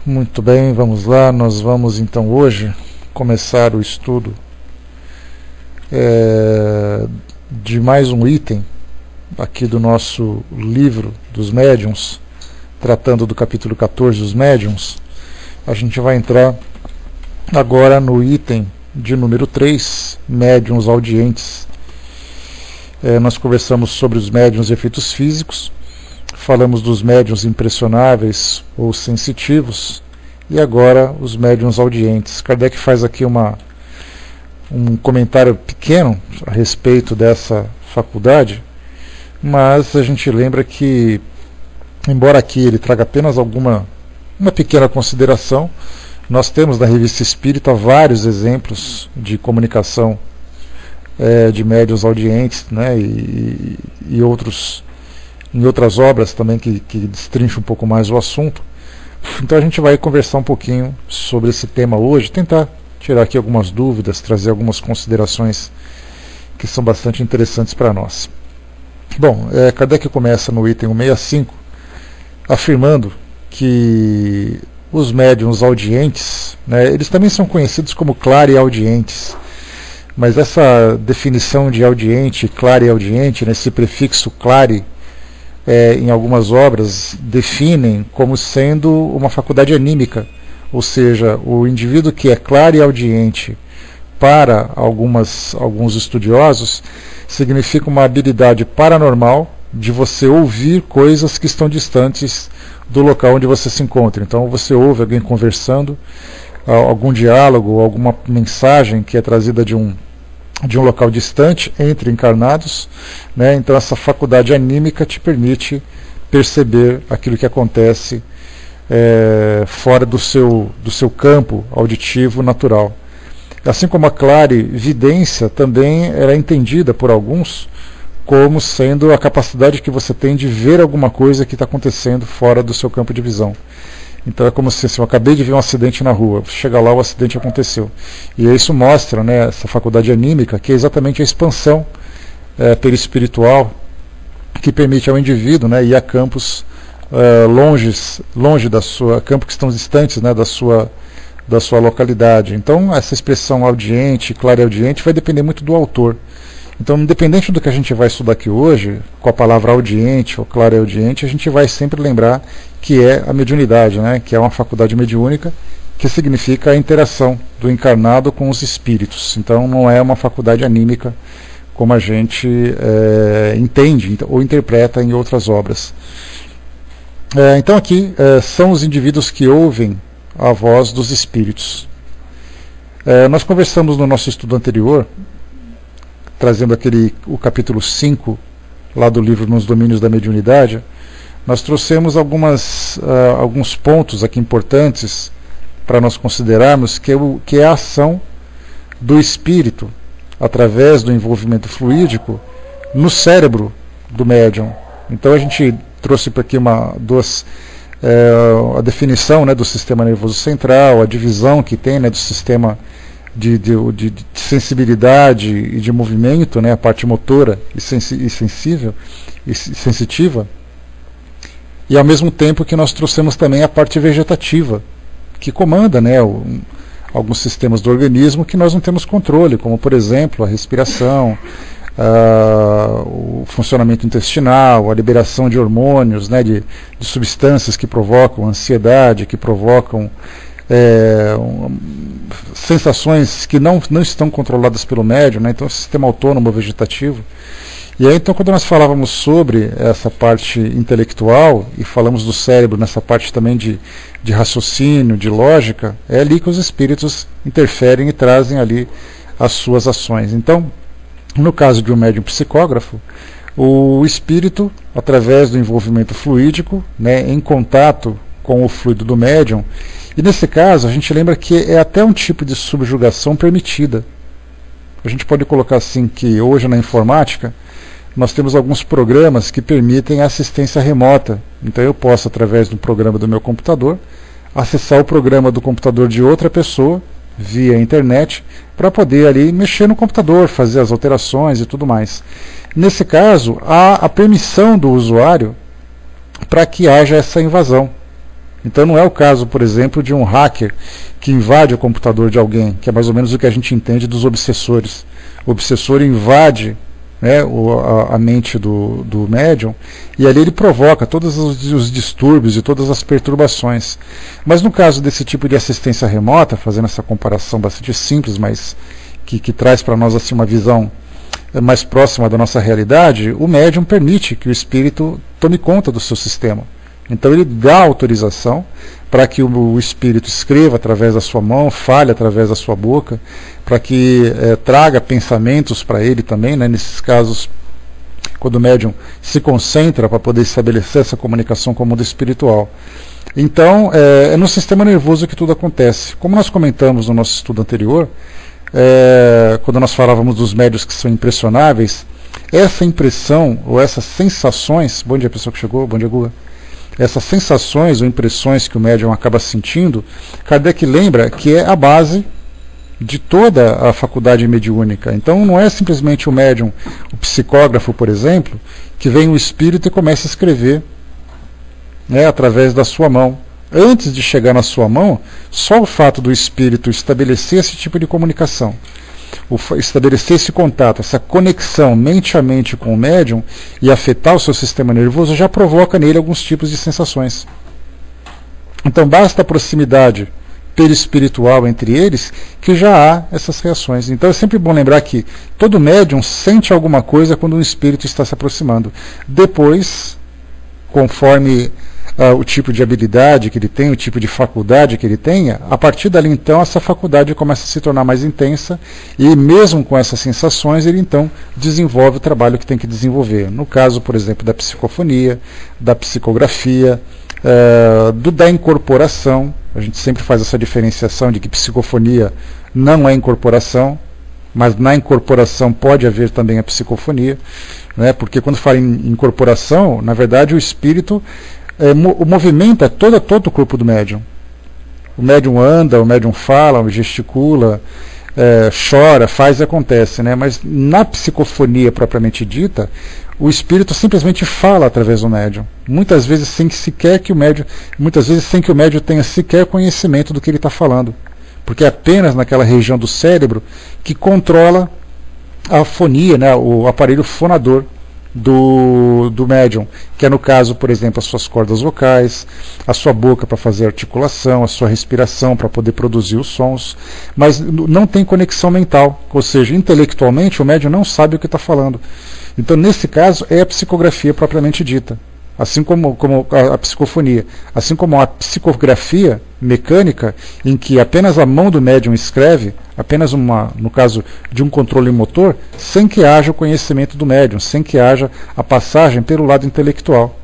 Muito bem, vamos lá. Nós vamos então hoje começar o estudo de mais um item aqui do nosso livro dos médiuns, tratando do capítulo 14 dos médiuns. A gente vai entrar agora no item de número 3, médiuns audientes. Nós conversamos sobre os médiuns de efeitos físicos, falamos dos médiuns impressionáveis ou sensitivos, e agora os médiuns audientes. Kardec faz aqui um comentário pequeno a respeito dessa faculdade, mas a gente lembra que, embora aqui ele traga apenas uma pequena consideração, nós temos na Revista Espírita vários exemplos de comunicação de médiuns audientes, né, e outros, em outras obras também que destrincham um pouco mais o assunto. Então a gente vai conversar um pouquinho sobre esse tema hoje, tentar tirar aqui algumas dúvidas, trazer algumas considerações que são bastante interessantes para nós. Bom, Kardec começa no item 165, afirmando que os médiuns audientes, né, eles também são conhecidos como clareaudientes, mas essa definição de audiente, clareaudiente, nesse prefixo clare, em algumas obras definem como sendo uma faculdade anímica, ou seja, o indivíduo que é clareaudiente para alguns estudiosos significa uma habilidade paranormal de você ouvir coisas que estão distantes do local onde você se encontra. Então você ouve alguém conversando, algum diálogo, alguma mensagem que é trazida de um local distante entre encarnados, né? Então essa faculdade anímica te permite perceber aquilo que acontece fora do seu campo auditivo natural. Assim como a clarividência também era entendida por alguns como sendo a capacidade que você tem de ver alguma coisa que está acontecendo fora do seu campo de visão. Então é como se eu acabei de ver um acidente na rua, chega lá, o acidente aconteceu. E isso mostra, né, essa faculdade anímica, que é exatamente a expansão perispiritual que permite ao indivíduo, né, ir a campos longe da sua, campos que estão distantes, né, da sua localidade. Então essa expressão audiente, clareaudiente, vai depender muito do autor. Então, independente do que a gente vai estudar aqui hoje, com a palavra audiente ou clareaudiente, a gente vai sempre lembrar que é a mediunidade, né? Que é uma faculdade mediúnica, que significa a interação do encarnado com os espíritos. Então, não é uma faculdade anímica, como a gente entende ou interpreta em outras obras. Então, aqui são os indivíduos que ouvem a voz dos espíritos. Nós conversamos no nosso estudo anterior, trazendo o capítulo 5, lá do livro Nos Domínios da Mediunidade, nós trouxemos alguns pontos aqui importantes para nós considerarmos, que é a ação do espírito, através do envolvimento fluídico, no cérebro do médium. Então a gente trouxe para aqui a definição, né, do sistema nervoso central, a divisão que tem, né, do sistema de sensibilidade e de movimento, né, a parte motora e sensível e sensitiva, e ao mesmo tempo que nós trouxemos também a parte vegetativa, que comanda, né, alguns sistemas do organismo que nós não temos controle, como por exemplo a respiração, o funcionamento intestinal, a liberação de hormônios, né, de substâncias que provocam ansiedade, que provocam sensações que não estão controladas pelo médium, né? Então, o sistema autônomo vegetativo. E aí, então, quando nós falávamos sobre essa parte intelectual e falamos do cérebro nessa parte também de raciocínio, de lógica, é ali que os espíritos interferem e trazem ali as suas ações. Então, no caso de um médium psicógrafo, o espírito, através do envolvimento fluídico, né, em contato com o fluido do médium, e nesse caso a gente lembra que é até um tipo de subjugação permitida. A gente pode colocar assim que hoje na informática nós temos alguns programas que permitem a assistência remota. Então eu posso, através do programa do meu computador, acessar o programa do computador de outra pessoa via internet para poder ali mexer no computador, fazer as alterações e tudo mais. Nesse caso, há a permissão do usuário para que haja essa invasão. Então não é o caso, por exemplo, de um hacker que invade o computador de alguém, que é mais ou menos o que a gente entende dos obsessores. O obsessor invade, né, a mente do médium, e ali ele provoca todos os distúrbios e todas as perturbações. Mas no caso desse tipo de assistência remota, fazendo essa comparação bastante simples, mas que traz para nós assim uma visão mais próxima da nossa realidade, o médium permite que o espírito tome conta do seu sistema. Então ele dá autorização para que o espírito escreva através da sua mão, fale através da sua boca, para que traga pensamentos para ele também, né, nesses casos, quando o médium se concentra para poder estabelecer essa comunicação com o mundo espiritual. Então, é no sistema nervoso que tudo acontece. Como nós comentamos no nosso estudo anterior, quando nós falávamos dos médiuns que são impressionáveis, essa impressão, ou essas sensações, bom dia pessoal que chegou, bom dia Guga, essas sensações ou impressões que o médium acaba sentindo, Kardec lembra que é a base de toda a faculdade mediúnica. Então não é simplesmente o médium, o psicógrafo, por exemplo, que vem o espírito e começa a escrever, né, através da sua mão. Antes de chegar na sua mão, só o fato do espírito estabelecer esse tipo de comunicação, estabelecer esse contato, essa conexão mente a mente com o médium e afetar o seu sistema nervoso, já provoca nele alguns tipos de sensações. Então basta a proximidade perispiritual entre eles que já há essas reações. Então é sempre bom lembrar que todo médium sente alguma coisa quando um espírito está se aproximando. Depois, conforme o tipo de habilidade que ele tem, o tipo de faculdade que ele tenha, a partir dali então essa faculdade começa a se tornar mais intensa e mesmo com essas sensações ele então desenvolve o trabalho que tem que desenvolver. No caso, por exemplo, da psicofonia, da psicografia, da incorporação, a gente sempre faz essa diferenciação de que psicofonia não é incorporação, mas na incorporação pode haver também a psicofonia, né? Porque quando fala em incorporação, na verdade o espírito movimenta todo o corpo do médium. O médium anda, o médium fala, gesticula, chora, faz e acontece, né? Mas na psicofonia propriamente dita, o espírito simplesmente fala através do médium. Muitas vezes sem que o médium tenha sequer conhecimento do que ele está falando, porque é apenas naquela região do cérebro que controla a fonia, né? O aparelho fonador do médium, que é no caso, por exemplo, as suas cordas vocais, a sua boca para fazer articulação, a sua respiração para poder produzir os sons, mas não tem conexão mental, ou seja, intelectualmente o médium não sabe o que está falando. Então nesse caso é a psicografia propriamente dita, assim como a psicofonia, assim como a psicografia mecânica, em que apenas a mão do médium escreve, apenas no caso de um controle motor, sem que haja o conhecimento do médium, sem que haja a passagem pelo lado intelectual.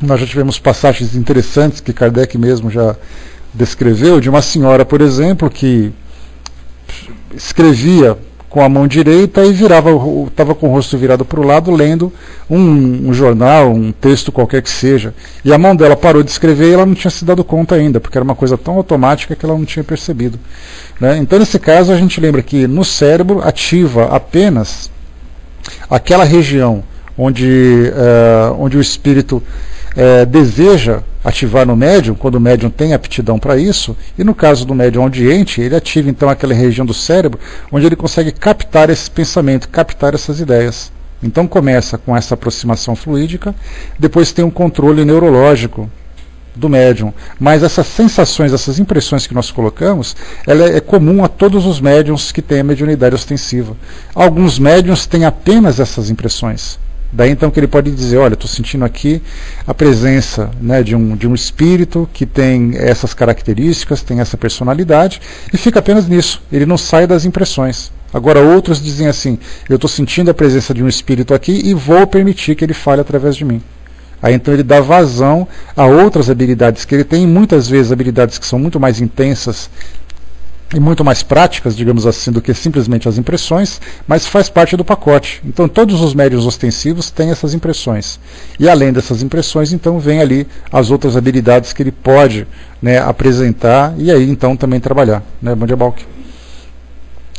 Nós já tivemos passagens interessantes que Kardec mesmo já descreveu, de uma senhora, por exemplo, que escrevia com a mão direita e estava com o rosto virado para o lado, lendo um jornal, um texto qualquer que seja. E a mão dela parou de escrever e ela não tinha se dado conta ainda, porque era uma coisa tão automática que ela não tinha percebido, né? Então, nesse caso, a gente lembra que no cérebro ativa apenas aquela região onde o espírito deseja ativar no médium, quando o médium tem aptidão para isso, e no caso do médium audiente, ele ativa então aquela região do cérebro onde ele consegue captar esse pensamento, captar essas ideias. Então começa com essa aproximação fluídica, depois tem um controle neurológico do médium, mas essas sensações, essas impressões que nós colocamos, ela é comum a todos os médiums que têm a mediunidade ostensiva. Alguns médiums têm apenas essas impressões. Daí então que ele pode dizer, olha, estou sentindo aqui a presença, né, de um espírito que tem essas características, tem essa personalidade, e fica apenas nisso, ele não sai das impressões. Agora outros dizem assim, eu estou sentindo a presença de um espírito aqui e vou permitir que ele fale através de mim. Aí então ele dá vazão a outras habilidades que ele tem, muitas vezes habilidades que são muito mais intensas e muito mais práticas, digamos assim, do que simplesmente as impressões, mas faz parte do pacote. Então todos os médiuns ostensivos têm essas impressões. E além dessas impressões, então vem ali as outras habilidades que ele pode, né, apresentar e aí então também trabalhar. Né? Bom dia, Balk.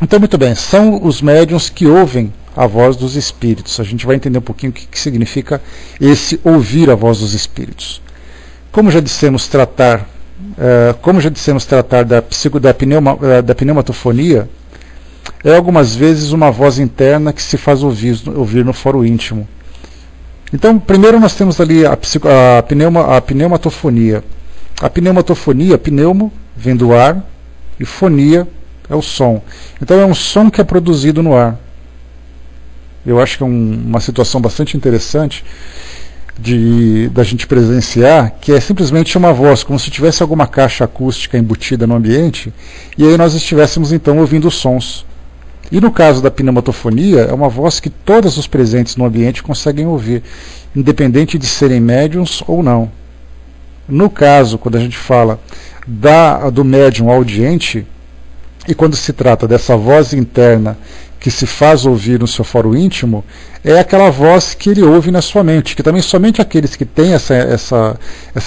Então, muito bem, são os médiuns que ouvem a voz dos espíritos. A gente vai entender um pouquinho o que significa esse ouvir a voz dos espíritos. Como já dissemos tratar da pneumatofonia, é algumas vezes uma voz interna que se faz ouvir no foro íntimo. Então, primeiro nós temos ali a pneumatofonia. A pneumatofonia, pneumo vem do ar e fonia é o som. Então é um som que é produzido no ar. Eu acho que é uma situação bastante interessante da gente presenciar, que é simplesmente uma voz, como se tivesse alguma caixa acústica embutida no ambiente, e aí nós estivéssemos então ouvindo sons. E no caso da pneumatofonia, é uma voz que todos os presentes no ambiente conseguem ouvir, independente de serem médiums ou não. No caso, quando a gente fala do médium audiente, e quando se trata dessa voz interna que se faz ouvir no seu foro íntimo, é aquela voz que ele ouve na sua mente, que também somente aqueles que têm essa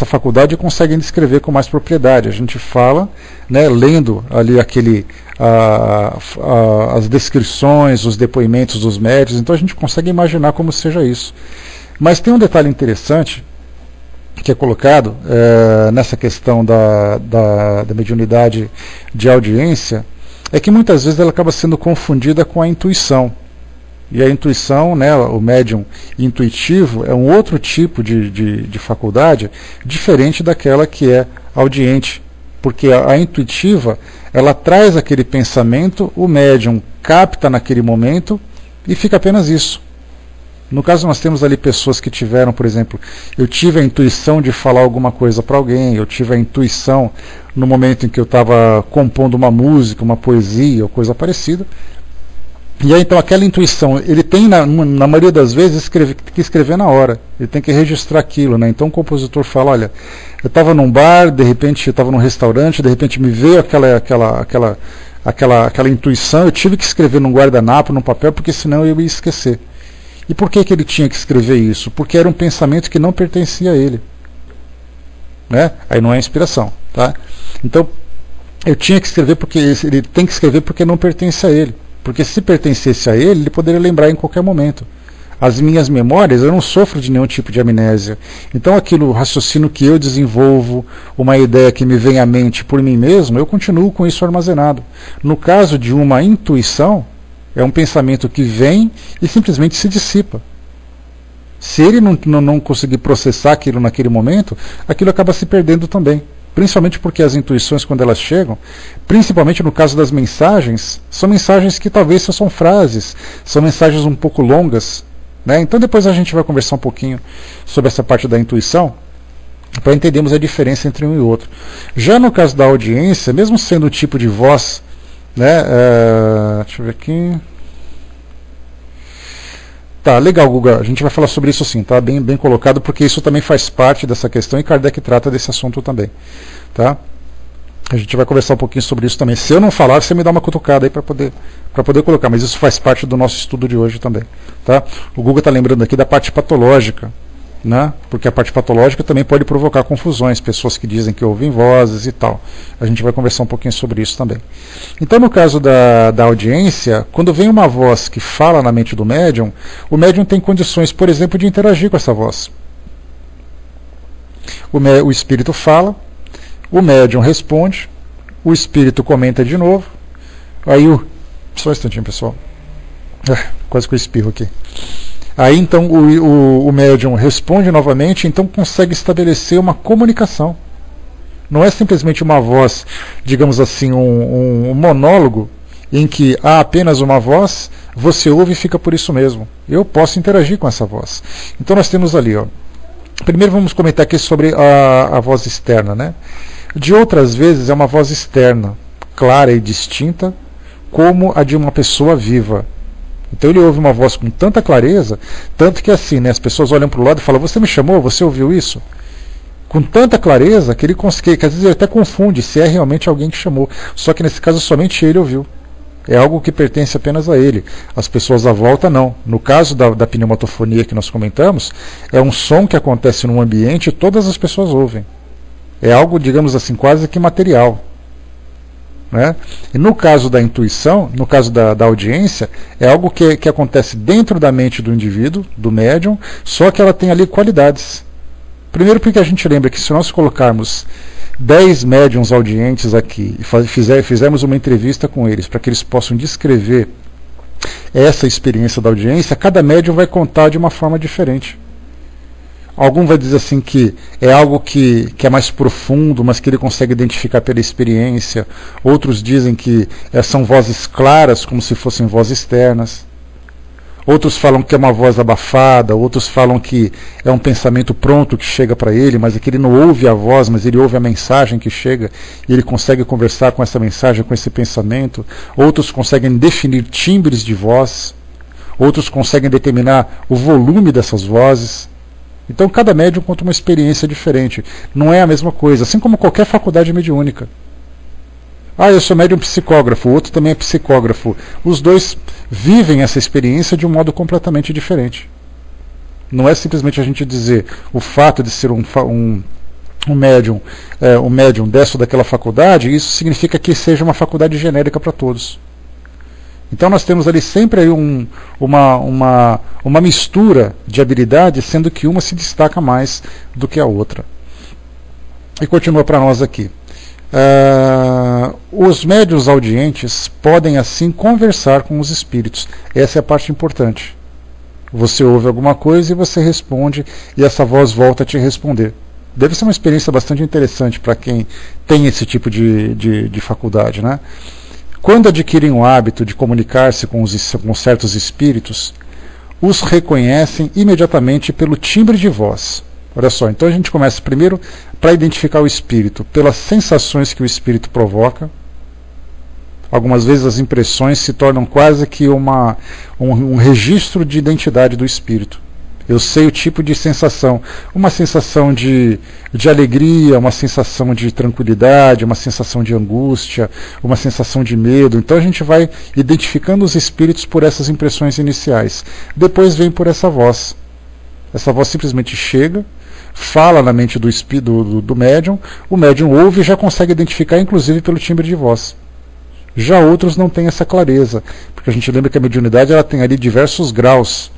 faculdade conseguem descrever com mais propriedade. A gente fala, né, lendo ali as descrições, os depoimentos dos médiuns, então a gente consegue imaginar como seja isso. Mas tem um detalhe interessante que é colocado nessa questão da mediunidade de audiência, é que muitas vezes ela acaba sendo confundida com a intuição. E a intuição, né, o médium intuitivo, é um outro tipo de faculdade, diferente daquela que é audiente. Porque a intuitiva, ela traz aquele pensamento, o médium capta naquele momento e fica apenas isso. No caso, nós temos ali pessoas que tiveram, por exemplo, eu tive a intuição de falar alguma coisa para alguém, eu tive a intuição no momento em que eu estava compondo uma música, uma poesia ou coisa parecida. E aí, então, aquela intuição, ele tem, na maioria das vezes, que escrever na hora, ele tem que registrar aquilo, né? Então o compositor fala, olha, eu estava num bar, de repente eu estava num restaurante, de repente me veio aquela intuição, eu tive que escrever num guardanapo, num papel, porque senão eu ia esquecer. E por que ele tinha que escrever isso? Porque era um pensamento que não pertencia a ele. Né? Aí não é inspiração. Tá? Então, eu tinha que escrever porque ele tem que escrever porque não pertence a ele. Porque se pertencesse a ele poderia lembrar em qualquer momento. As minhas memórias, eu não sofro de nenhum tipo de amnésia. Então, o raciocínio que eu desenvolvo, uma ideia que me vem à mente por mim mesmo, eu continuo com isso armazenado. No caso de uma intuição, é um pensamento que vem e simplesmente se dissipa. Se ele não conseguir processar aquilo naquele momento, aquilo acaba se perdendo também. Principalmente porque as intuições, quando elas chegam, principalmente no caso das mensagens, são mensagens que talvez são frases, são mensagens um pouco longas. Né? Então depois a gente vai conversar um pouquinho sobre essa parte da intuição, para entendermos a diferença entre um e outro. Já no caso da audiência, mesmo sendo um tipo de voz, né? Deixa eu ver aqui. Tá, legal, Guga. A gente vai falar sobre isso sim, tá? Bem colocado, porque isso também faz parte dessa questão e Kardec trata desse assunto também. Tá? A gente vai conversar um pouquinho sobre isso também. Se eu não falar, você me dá uma cutucada aí para poder colocar, mas isso faz parte do nosso estudo de hoje também. Tá? O Guga está lembrando aqui da parte patológica. Né? Porque a parte patológica também pode provocar confusões, pessoas que dizem que ouvem vozes e tal. A gente vai conversar um pouquinho sobre isso também. Então, no caso da audiência, quando vem uma voz que fala na mente do médium, o médium tem condições, por exemplo, de interagir com essa voz. O espírito fala, o médium responde, o espírito comenta de novo, aí só um instantinho, pessoal. Quase que eu espirro aqui. Aí então o médium responde novamente, então consegue estabelecer uma comunicação. Não é simplesmente uma voz, digamos assim, um monólogo, em que há apenas uma voz, você ouve e fica por isso mesmo. Eu posso interagir com essa voz. Então nós temos ali, ó. Primeiro vamos comentar aqui sobre a voz externa. Né? De outras vezes é uma voz externa, clara e distinta, como a de uma pessoa viva. Então ele ouve uma voz com tanta clareza, tanto que assim, né, as pessoas olham para o lado e falam, você me chamou, você ouviu isso? Com tanta clareza que ele consegue, que às vezes ele até confunde se é realmente alguém que chamou. Só que nesse caso somente ele ouviu. É algo que pertence apenas a ele. As pessoas à volta não. No caso da pneumatofonia que nós comentamos, é um som que acontece num ambiente e todas as pessoas ouvem. É algo, digamos assim, quase que material. Né? E no caso da intuição, no caso da audiência, é algo que acontece dentro da mente do indivíduo, do médium, só que ela tem ali qualidades. Primeiro porque a gente lembra que se nós colocarmos 10 médiuns audientes aqui e fizermos uma entrevista com eles para que eles possam descrever essa experiência da audiência, cada médium vai contar de uma forma diferente. Algum vai dizer assim que é algo que é mais profundo, mas que ele consegue identificar pela experiência. Outros dizem que são vozes claras, como se fossem vozes externas. Outros falam que é uma voz abafada, outros falam que é um pensamento pronto que chega para ele, mas é que ele não ouve a voz, mas ele ouve a mensagem que chega e ele consegue conversar com essa mensagem, com esse pensamento. Outros conseguem definir timbres de voz, outros conseguem determinar o volume dessas vozes. Então cada médium conta uma experiência diferente, não é a mesma coisa, assim como qualquer faculdade mediúnica. Eu sou médium psicógrafo, o outro também é psicógrafo. Os dois vivem essa experiência de um modo completamente diferente. Não é simplesmente a gente dizer o fato de ser um médium dessa ou daquela faculdade, isso significa que seja uma faculdade genérica para todos. Então nós temos ali sempre aí uma mistura de habilidades, sendo que uma se destaca mais do que a outra. E continua para nós aqui. Os médiuns audientes podem assim conversar com os espíritos. Essa é a parte importante. Você ouve alguma coisa e você responde, e essa voz volta a te responder. Deve ser uma experiência bastante interessante para quem tem esse tipo de faculdade, né? Quando adquirem o hábito de comunicar-se com certos espíritos, os reconhecem imediatamente pelo timbre de voz. Olha só, então a gente começa primeiro para identificar o espírito, pelas sensações que o espírito provoca. Algumas vezes as impressões se tornam quase que um registro de identidade do espírito. Eu sei o tipo de sensação, uma sensação de alegria, uma sensação de tranquilidade, uma sensação de angústia, uma sensação de medo. Então a gente vai identificando os espíritos por essas impressões iniciais. Depois vem por essa voz. Essa voz simplesmente chega, fala na mente do médium, o médium ouve e já consegue identificar inclusive pelo timbre de voz. Já outros não têm essa clareza, porque a gente lembra que a mediunidade ela tem ali diversos graus.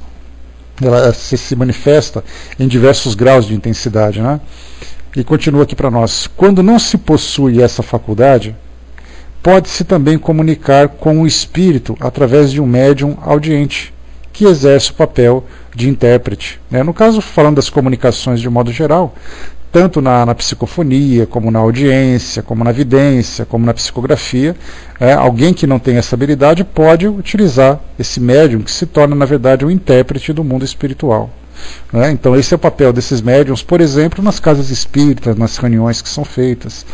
Ela se manifesta em diversos graus de intensidade, né? E continua aqui para nós. Quando não se possui essa faculdade, pode-se também comunicar com o espírito através de um médium audiente, que exerce o papel de intérprete, né? No caso, falando das comunicações de um modo geral, tanto na psicofonia, como na audiência, como na vidência, como na psicografia, alguém que não tem essa habilidade pode utilizar esse médium que se torna, na verdade, um intérprete do mundo espiritual. Né? Então esse é o papel desses médiums, por exemplo, nas casas espíritas, nas reuniões que são feitas.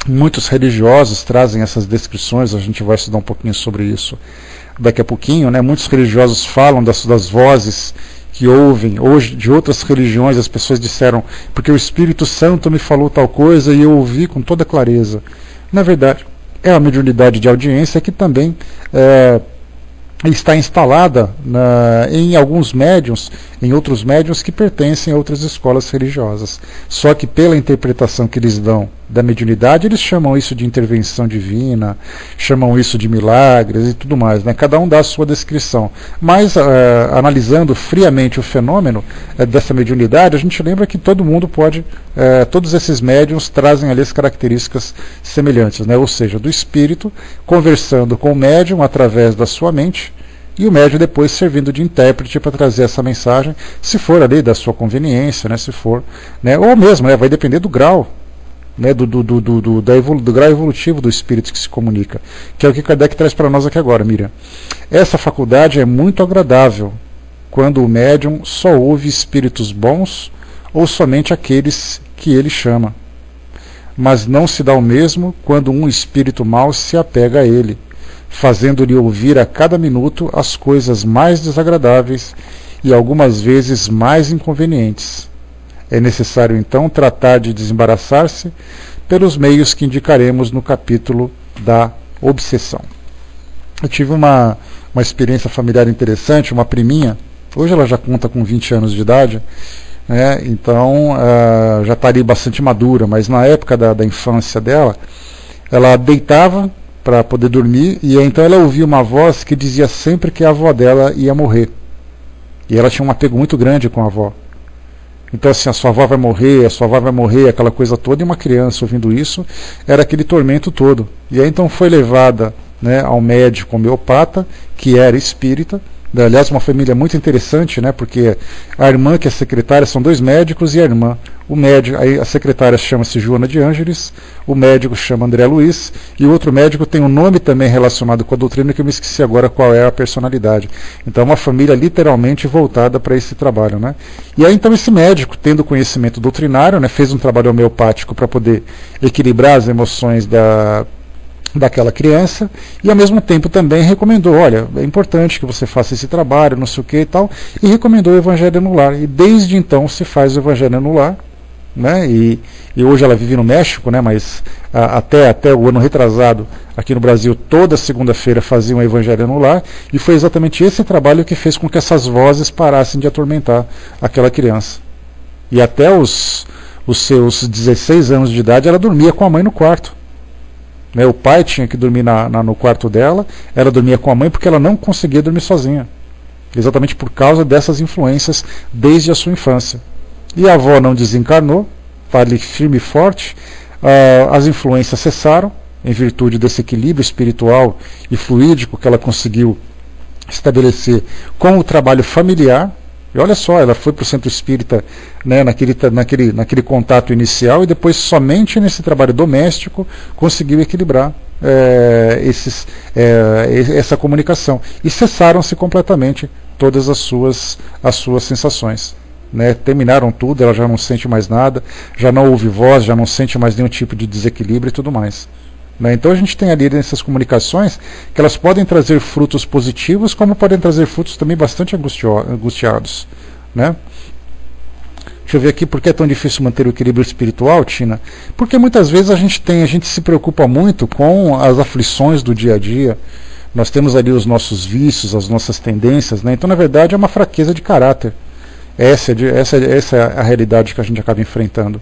Muitos religiosos trazem essas descrições, a gente vai estudar um pouquinho sobre isso daqui a pouquinho, né? Muitos religiosos falam das vozes que ouvem. Hoje, de outras religiões, as pessoas disseram, porque o Espírito Santo me falou tal coisa e eu ouvi com toda clareza. Na verdade, é a mediunidade de audiência que também está instalada em alguns médiuns, em outros médiuns que pertencem a outras escolas religiosas. Só que pela interpretação que eles dão da mediunidade, eles chamam isso de intervenção divina, chamam isso de milagres e tudo mais, né? Cada um dá a sua descrição. Mas, analisando friamente o fenômeno dessa mediunidade, a gente lembra que todo mundo pode, todos esses médiuns trazem ali as características semelhantes, né? Ou seja, do espírito conversando com o médium através da sua mente, e o médium depois servindo de intérprete para trazer essa mensagem, se for ali da sua conveniência, né? Se for, né? Ou mesmo, né? Vai depender do grau, né, do grau evolutivo do espírito que se comunica, que é o que Kardec traz para nós aqui agora, Miriam. Essa faculdade é muito agradável quando o médium só ouve espíritos bons ou somente aqueles que ele chama, mas não se dá o mesmo quando um espírito mau se apega a ele, fazendo-lhe ouvir a cada minuto as coisas mais desagradáveis e algumas vezes mais inconvenientes. É necessário então tratar de desembaraçar-se pelos meios que indicaremos no capítulo da obsessão. Eu tive uma experiência familiar interessante, uma priminha, hoje ela já conta com 20 anos de idade, né? Então já está ali bastante madura, mas na época da infância dela, ela deitava para poder dormir e então ela ouvia uma voz que dizia sempre que a avó dela ia morrer. E ela tinha um apego muito grande com a avó. Então assim, a sua avó vai morrer, aquela coisa toda, e uma criança ouvindo isso, era aquele tormento todo. E aí então foi levada, né, ao médico homeopata, que era espírita. Aliás, uma família muito interessante, né, porque a irmã, que é secretária, são 2 médicos, e a irmã, o médico, aí a secretária chama-se Joana de Ângeles, o médico chama André Luiz, e o outro médico tem um nome também relacionado com a doutrina, que eu me esqueci agora qual é a personalidade. Então é uma família literalmente voltada para esse trabalho, né. E aí então esse médico, tendo conhecimento doutrinário, né, fez um trabalho homeopático para poder equilibrar as emoções daquela criança, e ao mesmo tempo também recomendou, olha, é importante que você faça esse trabalho, não sei o que e tal, e recomendou o Evangelho no Lar. E desde então se faz o Evangelho no Lar, né? E hoje ela vive no México, né? Mas até o ano retrasado, aqui no Brasil, toda segunda-feira faziam o Evangelho no Lar, e foi exatamente esse trabalho que fez com que essas vozes parassem de atormentar aquela criança. E até os seus 16 anos de idade ela dormia com a mãe no quarto. O pai tinha que dormir no quarto dela, ela dormia com a mãe porque ela não conseguia dormir sozinha, exatamente por causa dessas influências desde a sua infância. E a avó não desencarnou, está ali firme e forte, as influências cessaram, em virtude desse equilíbrio espiritual e fluídico que ela conseguiu estabelecer com o trabalho familiar. E olha só, ela foi para o centro espírita, né, naquele contato inicial, e depois somente nesse trabalho doméstico conseguiu equilibrar essa comunicação. E cessaram-se completamente todas as suas sensações. Né, terminaram tudo, ela já não sente mais nada, já não ouve voz, já não sente mais nenhum tipo de desequilíbrio e tudo mais. Então a gente tem ali nessas comunicações que elas podem trazer frutos positivos, como podem trazer frutos também bastante angustiados. Né? Deixa eu ver aqui, por que é tão difícil manter o equilíbrio espiritual, Tina? Porque muitas vezes a gente se preocupa muito com as aflições do dia a dia, nós temos ali os nossos vícios, as nossas tendências, né? Então na verdade é uma fraqueza de caráter. Essa é a realidade que a gente acaba enfrentando.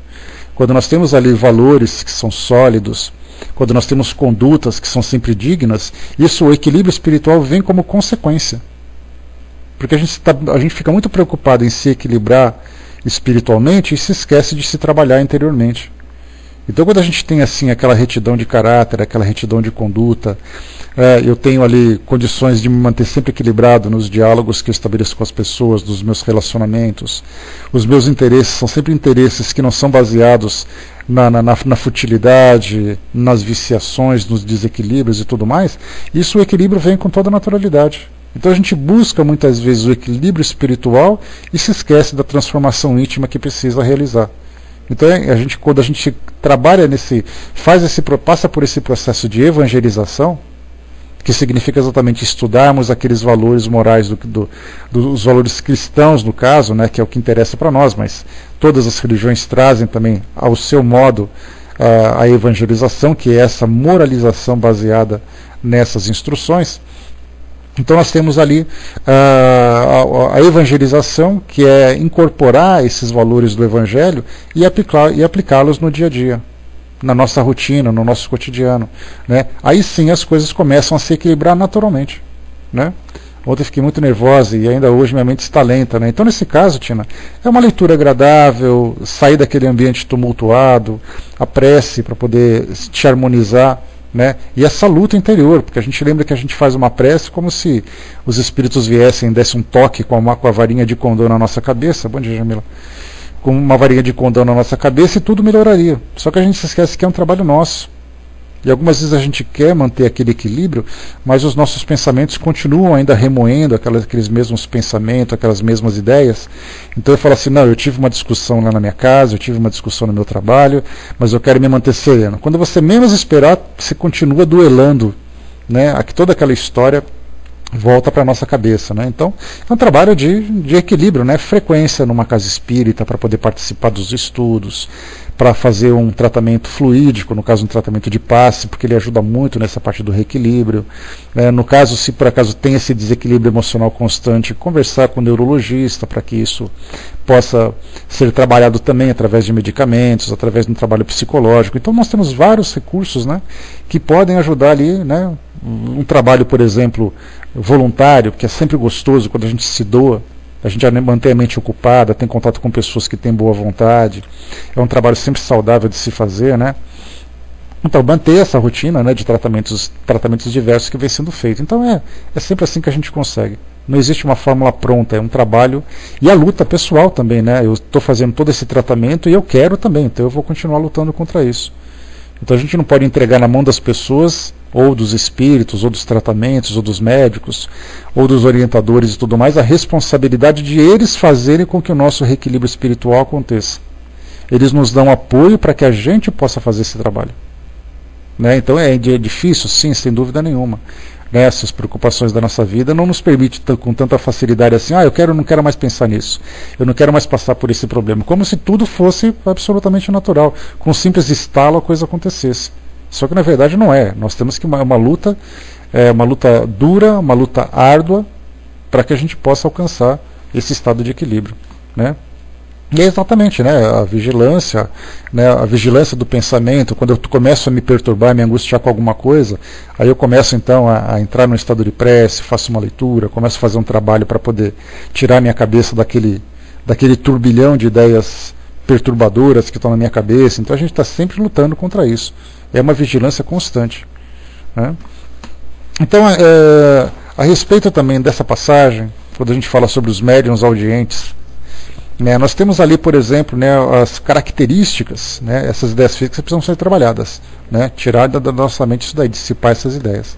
Quando nós temos ali valores que são sólidos, quando nós temos condutas que são sempre dignas, o equilíbrio espiritual vem como consequência. Porque a gente fica muito preocupado em se equilibrar espiritualmente e se esquece de se trabalhar interiormente. Então quando a gente tem assim aquela retidão de caráter, aquela retidão de conduta, eu tenho ali condições de me manter sempre equilibrado nos diálogos que eu estabeleço com as pessoas, nos meus relacionamentos, os meus interesses são sempre interesses que não são baseados na futilidade, nas viciações, nos desequilíbrios e tudo mais, o equilíbrio vem com toda a naturalidade. Então a gente busca muitas vezes o equilíbrio espiritual e se esquece da transformação íntima que precisa realizar. Então quando a gente trabalha passa por esse processo de evangelização, que significa exatamente estudarmos aqueles valores morais dos valores cristãos, no caso, né, que é o que interessa para nós, mas todas as religiões trazem também ao seu modo a evangelização, que é essa moralização baseada nessas instruções. Então nós temos ali a evangelização, que é incorporar esses valores do Evangelho e aplicá-los no dia a dia, na nossa rotina, no nosso cotidiano. Né? Aí sim as coisas começam a se equilibrar naturalmente. Né? Ontem fiquei muito nervosa e ainda hoje minha mente está lenta. Né? Então nesse caso, Tina, é uma leitura agradável, sair daquele ambiente tumultuado, a prece para poder te harmonizar. Né? E essa luta interior, porque a gente lembra que a gente faz uma prece como se os espíritos viessem e dessem um toque com a varinha de condão na nossa cabeça. Bom dia, Jamila. Com uma varinha de condão na nossa cabeça e tudo melhoraria. Só que a gente se esquece que é um trabalho nosso. E algumas vezes a gente quer manter aquele equilíbrio, mas os nossos pensamentos continuam ainda remoendo aqueles mesmos pensamentos, aquelas mesmas ideias. Então eu falo assim, não, eu tive uma discussão lá na minha casa, eu tive uma discussão no meu trabalho, mas eu quero me manter sereno. Quando você menos esperar, você continua duelando, né? Toda aquela história volta para a nossa cabeça. Né? Então é um trabalho de equilíbrio, né? Frequência numa casa espírita para poder participar dos estudos, para fazer um tratamento fluídico, no caso um tratamento de passe, porque ele ajuda muito nessa parte do reequilíbrio. No caso, se por acaso tem esse desequilíbrio emocional constante, conversar com o neurologista para que isso possa ser trabalhado também através de medicamentos, através de um trabalho psicológico. Então nós temos vários recursos, né, que podem ajudar ali, né, um trabalho, por exemplo, voluntário, que é sempre gostoso quando a gente se doa. A gente já mantém a mente ocupada, tem contato com pessoas que têm boa vontade. É um trabalho sempre saudável de se fazer, né? Então, manter essa rotina, né, de tratamentos diversos que vem sendo feito. Então, é sempre assim que a gente consegue. Não existe uma fórmula pronta, é um trabalho. E a luta pessoal também, né? Eu estou fazendo todo esse tratamento e eu quero também, então eu vou continuar lutando contra isso. Então a gente não pode entregar na mão das pessoas, ou dos espíritos, ou dos tratamentos, ou dos médicos, ou dos orientadores e tudo mais, a responsabilidade de eles fazerem com que o nosso reequilíbrio espiritual aconteça. Eles nos dão apoio para que a gente possa fazer esse trabalho. Né? Então é difícil, sim, sem dúvida nenhuma. Essas preocupações da nossa vida não nos permite com tanta facilidade assim, eu não quero mais pensar nisso, eu não quero mais passar por esse problema, como se tudo fosse absolutamente natural, com um simples estalo a coisa acontecesse. Só que na verdade não é. Nós temos que uma luta dura, uma luta árdua, para que a gente possa alcançar esse estado de equilíbrio, né? E é exatamente, né, a vigilância do pensamento. Quando eu começo a me perturbar, me angustiar com alguma coisa, aí eu começo então a entrar num estado de prece, faço uma leitura, começo a fazer um trabalho para poder tirar minha cabeça daquele turbilhão de ideias perturbadoras que estão na minha cabeça. Então a gente está sempre lutando contra isso. É uma vigilância constante, né? Então, a respeito também dessa passagem, quando a gente fala sobre os médiuns audientes, nós temos ali, por exemplo, as características, essas ideias físicas precisam ser trabalhadas, tirar da nossa mente isso daí, dissipar essas ideias.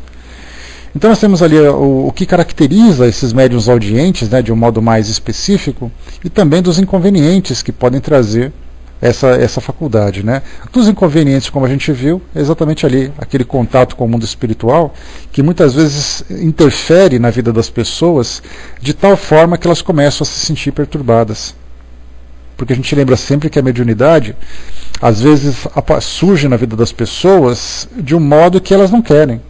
Então nós temos ali o que caracteriza esses médiuns audientes, de um modo mais específico, e também dos inconvenientes que podem trazer essa faculdade. Dos inconvenientes, como a gente viu, é exatamente ali, aquele contato com o mundo espiritual, que muitas vezes interfere na vida das pessoas de tal forma que elas começam a se sentir perturbadas. Porque a gente lembra sempre que a mediunidade, às vezes, surge na vida das pessoas de um modo que elas não querem,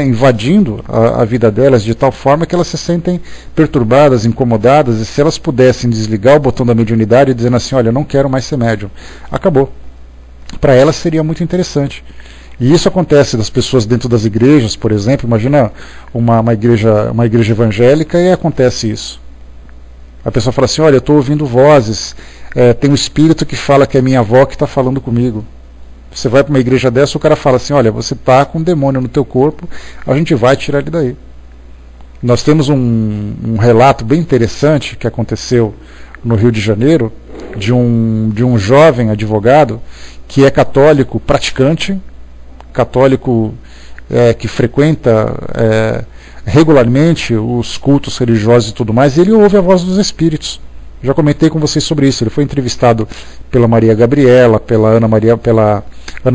invadindo a vida delas de tal forma que elas se sentem perturbadas, incomodadas, e se elas pudessem desligar o botão da mediunidade dizendo assim, olha, eu não quero mais ser médium, acabou. Para elas seria muito interessante. E isso acontece das pessoas dentro das igrejas, por exemplo. Imagina uma igreja evangélica e acontece isso. A pessoa fala assim, olha, eu estou ouvindo vozes, tem um espírito que fala que é minha avó que está falando comigo. Você vai para uma igreja dessa, o cara fala assim, olha, você está com um demônio no teu corpo, a gente vai tirar ele daí. Nós temos um relato bem interessante que aconteceu no Rio de Janeiro, de um jovem advogado que é católico praticante, católico que frequenta regularmente os cultos religiosos e tudo mais, e ele ouve a voz dos espíritos. Já comentei com vocês sobre isso. Ele foi entrevistado pela Maria Gabriela, pela Ana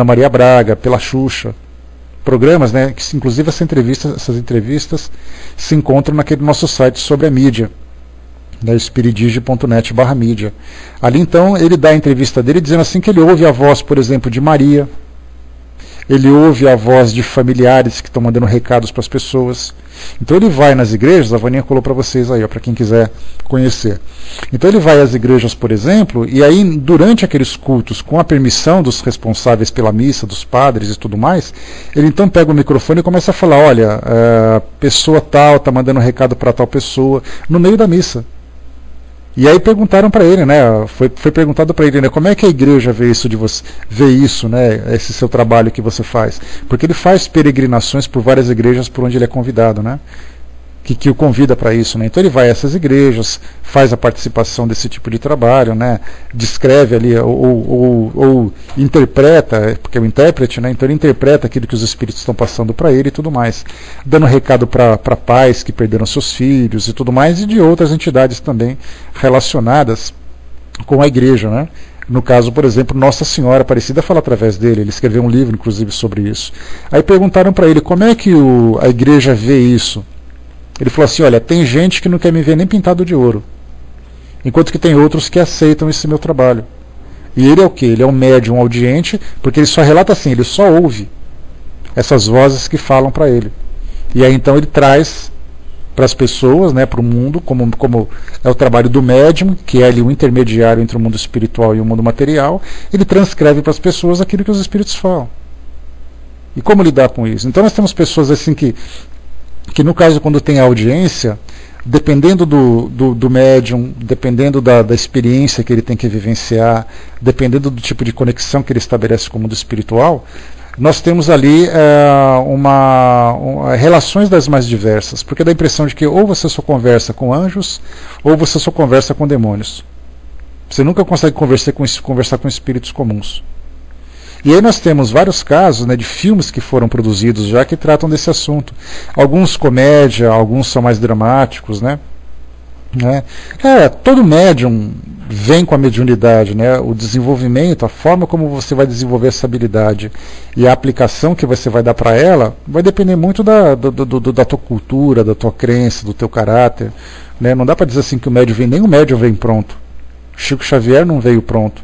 Maria Braga, pela Xuxa. Programas, que inclusive essas entrevistas se encontram naquele nosso site sobre a mídia, espiridige.net/mídia. Ali então ele dá a entrevista dele dizendo assim que ele ouve a voz, por exemplo, de Maria. Ele ouve a voz de familiares que estão mandando recados para as pessoas. Então ele vai nas igrejas, a Vaninha colou para vocês aí, para quem quiser conhecer. Então ele vai às igrejas, por exemplo, e aí durante aqueles cultos, com a permissão dos responsáveis pela missa, dos padres e tudo mais, ele então pega o microfone e começa a falar, olha, pessoa tal está mandando recado para tal pessoa, no meio da missa. E aí perguntaram para ele, foi perguntado para ele, como é que a igreja vê isso de você, esse seu trabalho que você faz? Porque ele faz peregrinações por várias igrejas por onde ele é convidado, que o convida para isso, Então ele vai a essas igrejas, faz a participação desse tipo de trabalho, descreve ali ou interpreta, porque é o intérprete, então ele interpreta aquilo que os espíritos estão passando para ele e tudo mais, dando recado para pais que perderam seus filhos e tudo mais, e de outras entidades também relacionadas com a igreja, No caso, por exemplo, Nossa Senhora Aparecida fala através dele, ele escreveu um livro inclusive sobre isso. Aí perguntaram para ele como é que a igreja vê isso. Ele falou assim, olha, tem gente que não quer me ver nem pintado de ouro, enquanto que tem outros que aceitam esse meu trabalho. E ele é o quê? Ele é um médium audiente, porque ele só relata assim, ele só ouve essas vozes que falam para ele. E aí então ele traz para as pessoas, para o mundo, como é o trabalho do médium, que é ali o intermediário entre o mundo espiritual e o mundo material, ele transcreve para as pessoas aquilo que os espíritos falam. E como lidar com isso? Então nós temos pessoas assim que no caso, quando tem audiência, dependendo do médium, dependendo da experiência que ele tem que vivenciar, dependendo do tipo de conexão que ele estabelece com o mundo espiritual, nós temos ali relações das mais diversas, porque dá a impressão de que ou você só conversa com anjos, ou você só conversa com demônios. Você nunca consegue conversar com espíritos comuns. E aí nós temos vários casos, né, de filmes que foram produzidos já que tratam desse assunto. Alguns comédia, alguns são mais dramáticos, né? Todo médium vem com a mediunidade, né? O desenvolvimento, a forma como você vai desenvolver essa habilidade e a aplicação que você vai dar para ela vai depender muito da tua cultura, da tua crença, do teu caráter, né? Não dá para dizer assim que o médium vem, nem o médium vem pronto. Chico Xavier não veio pronto.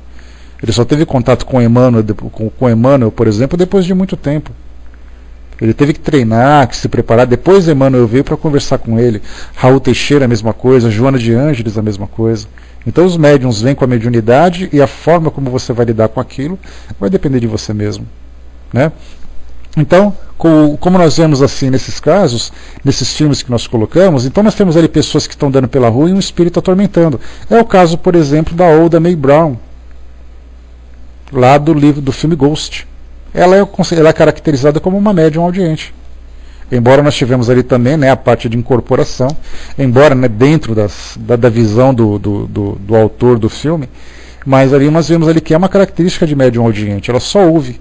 Ele só teve contato com Emmanuel, por exemplo, depois de muito tempo. Ele teve que treinar, que se preparar. Depois Emmanuel veio para conversar com ele. Raul Teixeira a mesma coisa, Joana de Ângeles a mesma coisa. Então os médiuns vêm com a mediunidade e a forma como você vai lidar com aquilo vai depender de você mesmo, né? Então, como nós vemos assim nesses casos, nesses filmes que nós colocamos, então nós temos ali pessoas que estão andando pela rua e um espírito atormentando. É o caso, por exemplo, da Oda May Brown, lá do filme Ghost. Ela é caracterizada como uma médium audiente. Embora nós tivemos ali também, né, a parte de incorporação, embora, né, dentro da visão do autor do filme, mas ali nós vemos ali que é uma característica de médium audiente, ela só ouve.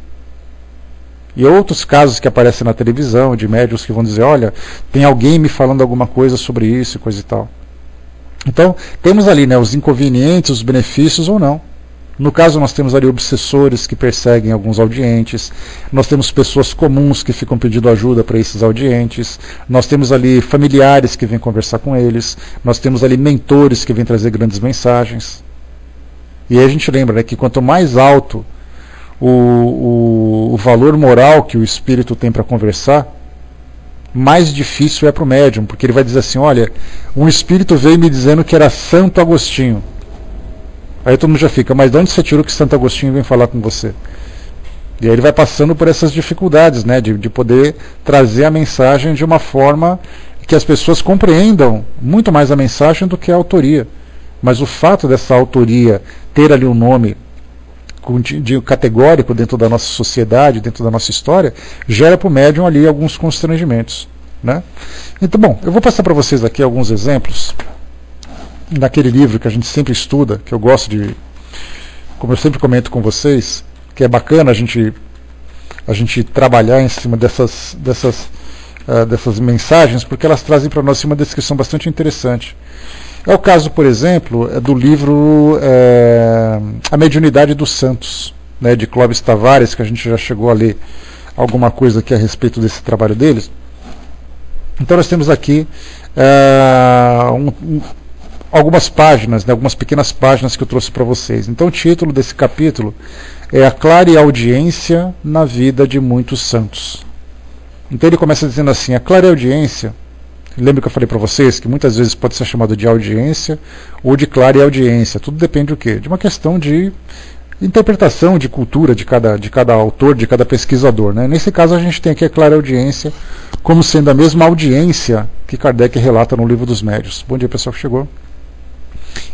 E outros casos que aparecem na televisão, de médiuns que vão dizer, olha, tem alguém me falando alguma coisa sobre isso e coisa e tal. Então, temos ali, né, os inconvenientes, os benefícios ou não. No caso, nós temos ali obsessores que perseguem alguns audientes, nós temos pessoas comuns que ficam pedindo ajuda para esses audientes, nós temos ali familiares que vêm conversar com eles, nós temos ali mentores que vêm trazer grandes mensagens. E aí a gente lembra, né, que quanto mais alto o valor moral que o espírito tem para conversar, mais difícil é para o médium, porque ele vai dizer assim, olha, um espírito veio me dizendo que era Santo Agostinho. Aí todo mundo já fica, mas de onde você tirou que Santo Agostinho vem falar com você? E aí ele vai passando por essas dificuldades, né, de poder trazer a mensagem de uma forma que as pessoas compreendam muito mais a mensagem do que a autoria. Mas o fato dessa autoria ter ali um nome categórico dentro da nossa sociedade, dentro da nossa história, gera para o médium ali alguns constrangimentos, né? Então, bom, eu vou passar para vocês aqui alguns exemplos daquele livro que a gente sempre estuda, que eu gosto de, como eu sempre comento com vocês, que é bacana a gente trabalhar em cima dessas mensagens, porque elas trazem para nós uma descrição bastante interessante. É o caso, por exemplo, do livro A Mediunidade dos Santos, né, de Clóvis Tavares, que a gente já chegou a ler alguma coisa aqui a respeito desse trabalho deles. Então nós temos aqui algumas páginas, né, algumas pequenas páginas que eu trouxe para vocês. Então o título desse capítulo é A Clareaudiência na Vida de Muitos Santos. Então ele começa dizendo assim, a clareaudiência, lembra que eu falei para vocês que muitas vezes pode ser chamado de audiência ou de clareaudiência, tudo depende do quê? De uma questão de interpretação, de cultura de cada autor, de cada pesquisador, né? Nesse caso a gente tem aqui a clareaudiência como sendo a mesma audiência que Kardec relata no Livro dos Médiuns. Bom dia, pessoal que chegou.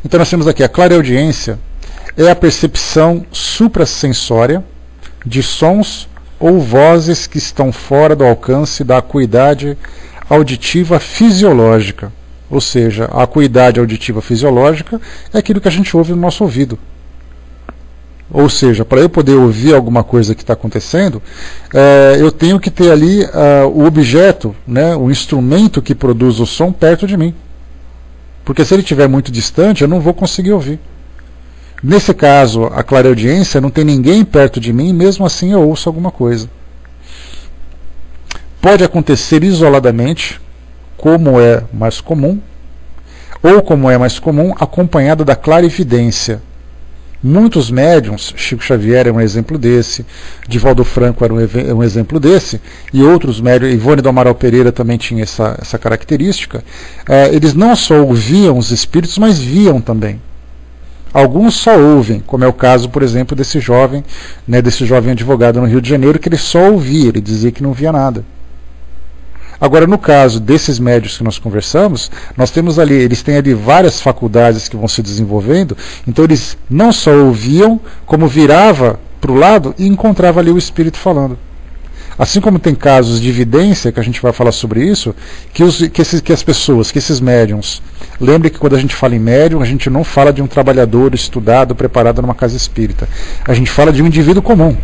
Então nós temos aqui a clareaudiência, é a percepção suprassensória de sons ou vozes que estão fora do alcance da acuidade auditiva fisiológica. Ou seja, a acuidade auditiva fisiológica é aquilo que a gente ouve no nosso ouvido. Ou seja, para eu poder ouvir alguma coisa que está acontecendo, eu tenho que ter ali o objeto, né, o instrumento que produz o som perto de mim. Porque se ele estiver muito distante, eu não vou conseguir ouvir. Nesse caso, a clareaudiência, não tem ninguém perto de mim, mesmo assim eu ouço alguma coisa. Pode acontecer isoladamente, como é mais comum, ou como é mais comum, acompanhada da clarividência. Muitos médiuns, Chico Xavier é um exemplo desse, Divaldo Franco era um exemplo desse, e outros médiuns, Ivone do Amaral Pereira também tinha essa característica, eles não só ouviam os espíritos, mas viam também. Alguns só ouvem, como é o caso, por exemplo, desse jovem advogado no Rio de Janeiro, que ele só ouvia, ele dizia que não via nada. Agora, no caso desses médiuns que nós conversamos, nós temos ali, eles têm ali várias faculdades que vão se desenvolvendo, então eles não só ouviam, como virava para o lado e encontrava ali o espírito falando. Assim como tem casos de evidência, que a gente vai falar sobre isso, que as pessoas, que esses médiums, lembre que quando a gente fala em médium, a gente não fala de um trabalhador estudado, preparado numa casa espírita. A gente fala de um indivíduo comum.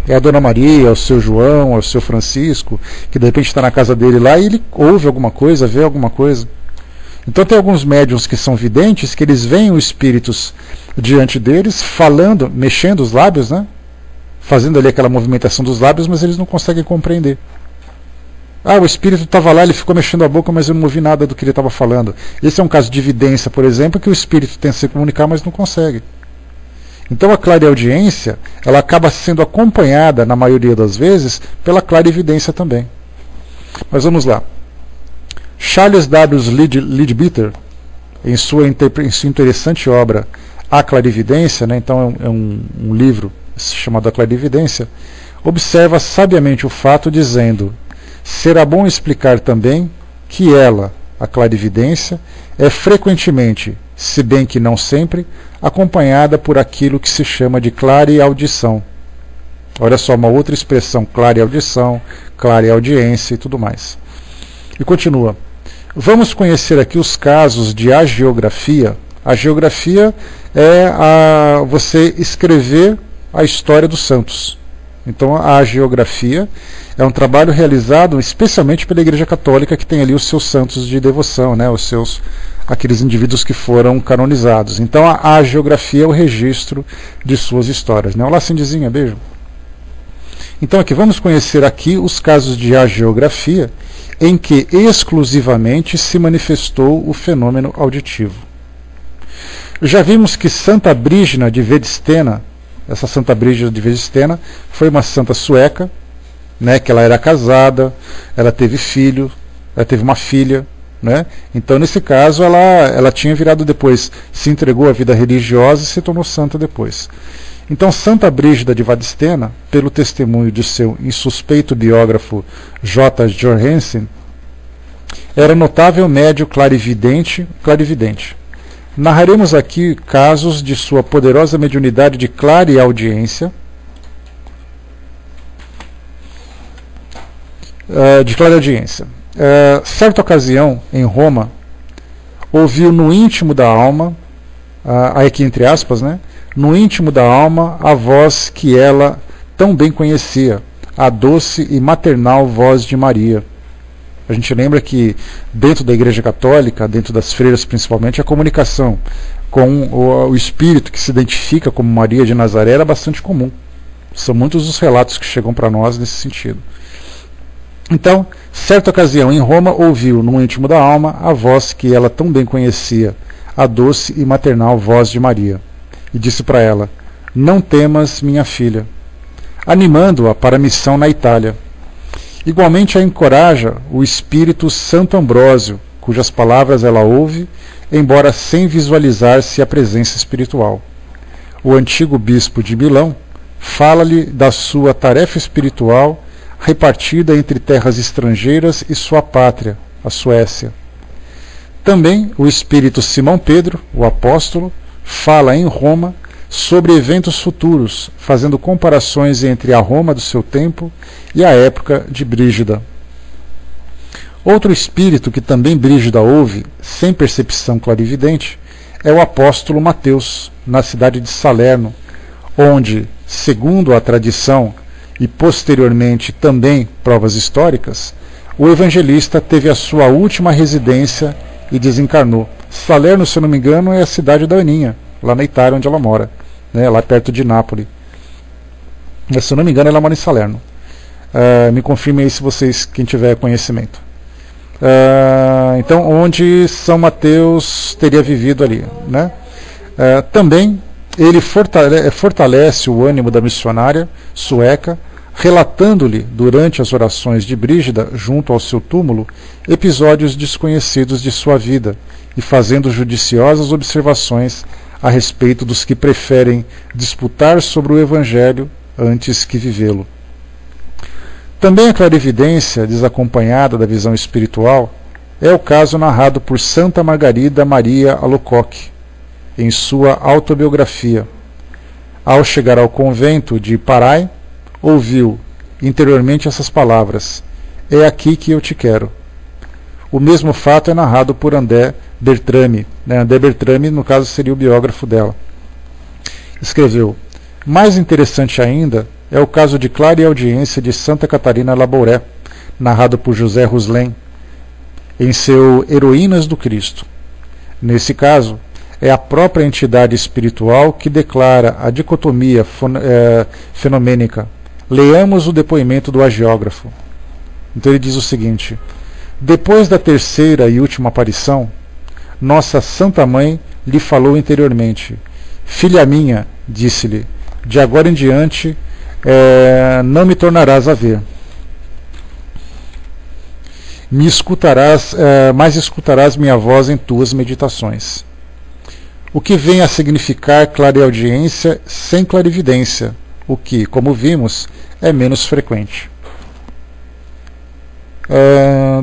É a Dona Maria, é o seu João, é o seu Francisco, que de repente está na casa dele lá e ele ouve alguma coisa, vê alguma coisa. Então tem alguns médiums que são videntes, que eles veem os espíritos diante deles, falando, mexendo os lábios, né? Fazendo ali aquela movimentação dos lábios, mas eles não conseguem compreender. Ah, o espírito estava lá, ele ficou mexendo a boca, mas eu não ouvi nada do que ele estava falando. Esse é um caso de evidência, por exemplo, que o espírito tenta se comunicar, mas não consegue. Então a clareaudiência, ela acaba sendo acompanhada, na maioria das vezes, pela clarividência também. Mas vamos lá. Charles W. Leadbeater, em sua interessante obra A Clarividência, né, então é um livro chamado A Clarividência, observa sabiamente o fato dizendo: será bom explicar também que ela, a clarividência, é frequentemente, se bem que não sempre, acompanhada por aquilo que se chama de clareaudição. Olha só, uma outra expressão: clareaudição, clareaudiência e tudo mais. E continua. Vamos conhecer aqui os casos de agiografia. A geografia é você escrever a história dos santos. Então a agiografia é um trabalho realizado especialmente pela Igreja Católica, que tem ali os seus santos de devoção, né, aqueles indivíduos que foram canonizados. Então a agiografia é o registro de suas histórias, né? Olá, Cindizinha, beijo. Então aqui vamos conhecer aqui os casos de agiografia em que exclusivamente se manifestou o fenômeno auditivo. Já vimos que Santa Brígida de Vedstena, essa Santa Brígida de Vedstena foi uma santa sueca, né, que ela era casada, ela teve filho, ela teve uma filha, né? Então nesse caso ela tinha virado depois, se entregou à vida religiosa e se tornou santa depois. Então Santa Brígida de Vadstena, pelo testemunho de seu insuspeito biógrafo J. Johansen, era notável médio clarividente. Narraremos aqui casos de sua poderosa mediunidade de clareaudiência, certa ocasião, em Roma, ouviu no íntimo da alma, aqui entre aspas, né, no íntimo da alma, a voz que ela tão bem conhecia, a doce e maternal voz de Maria. A gente lembra que dentro da Igreja Católica, dentro das freiras principalmente, a comunicação com o espírito que se identifica como Maria de Nazaré era bastante comum. São muitos os relatos que chegam para nós nesse sentido. Então, certa ocasião em Roma, ouviu no íntimo da alma a voz que ela tão bem conhecia, a doce e maternal voz de Maria, e disse para ela: não temas, minha filha, animando-a para a missão na Itália. Igualmente a encoraja o espírito Santo Ambrósio, cujas palavras ela ouve, embora sem visualizar-se a presença espiritual. O antigo bispo de Milão fala-lhe da sua tarefa espiritual repartida entre terras estrangeiras e sua pátria, a Suécia. Também o espírito Simão Pedro, o apóstolo, fala em Roma sobre eventos futuros, fazendo comparações entre a Roma do seu tempo e a época de Brígida. Outro espírito que também Brígida ouve, sem percepção clarividente, é o apóstolo Mateus, na cidade de Salerno, onde, segundo a tradição e posteriormente também provas históricas, o evangelista teve a sua última residência e desencarnou. Salerno, se eu não me engano, é a cidade da Aninha, lá na Itália, onde ela mora, né, lá perto de Nápoles. Se eu não me engano, ela mora em Salerno. Me confirmem aí se vocês, quem tiver conhecimento. Então, onde São Mateus teria vivido ali, né? Também ele fortalece o ânimo da missionária sueca, relatando-lhe, durante as orações de Brígida, junto ao seu túmulo, episódios desconhecidos de sua vida, e fazendo judiciosas observações a respeito dos que preferem disputar sobre o Evangelho antes que vivê-lo. Também a clarividência desacompanhada da visão espiritual é o caso narrado por Santa Margarida Maria Alacoque em sua autobiografia. Ao chegar ao convento de Paray, ouviu interiormente essas palavras: "É aqui que eu te quero." O mesmo fato é narrado por André Bertrame. André Bertrame, no caso, seria o biógrafo dela. Escreveu: "Mais interessante ainda é o caso de clareaudiência de Santa Catarina Labouré, narrado por José Ruslen, em seu Heroínas do Cristo. Nesse caso, é a própria entidade espiritual que declara a dicotomia fenomênica. Leamos o depoimento do agiógrafo." Então ele diz o seguinte: "Depois da terceira e última aparição, nossa Santa Mãe lhe falou interiormente: Filha minha, disse-lhe, de agora em diante não me tornarás a ver. Mas escutarás minha voz em tuas meditações." O que vem a significar clareaudiência sem clarividência, o que, como vimos, é menos frequente.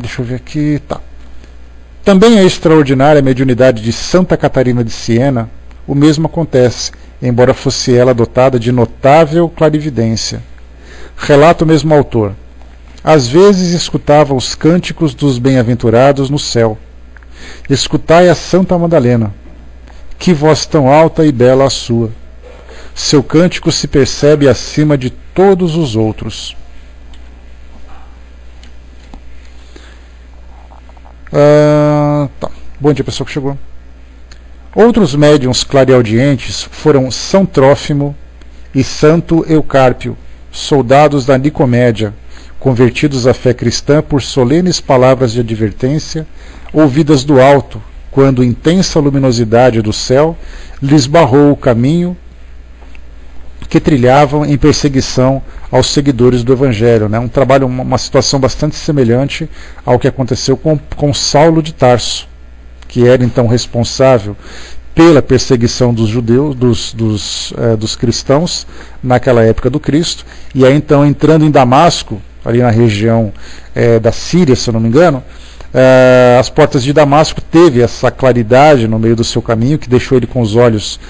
Deixa eu ver aqui. Tá. Também a extraordinária mediunidade de Santa Catarina de Siena, o mesmo acontece, embora fosse ela dotada de notável clarividência. Relata o mesmo autor: "Às vezes escutava os cânticos dos bem-aventurados no céu. Escutai a Santa Madalena. Que voz tão alta e bela a sua! Seu cântico se percebe acima de todos os outros." Tá. Bom dia, pessoal que chegou. Outros médiuns clareaudientes foram São Trófimo e Santo Eucárpio, soldados da Nicomédia, convertidos à fé cristã por solenes palavras de advertência, ouvidas do alto, quando intensa luminosidade do céu lhes barrou o caminho que trilhavam em perseguição aos seguidores do Evangelho. Um trabalho, uma situação bastante semelhante ao que aconteceu com Saulo de Tarso, que era então responsável pela perseguição dos judeus, dos cristãos naquela época do Cristo, e aí então entrando em Damasco, ali na região da Síria, se eu não me engano, as portas de Damasco teve essa claridade no meio do seu caminho que deixou ele com os olhos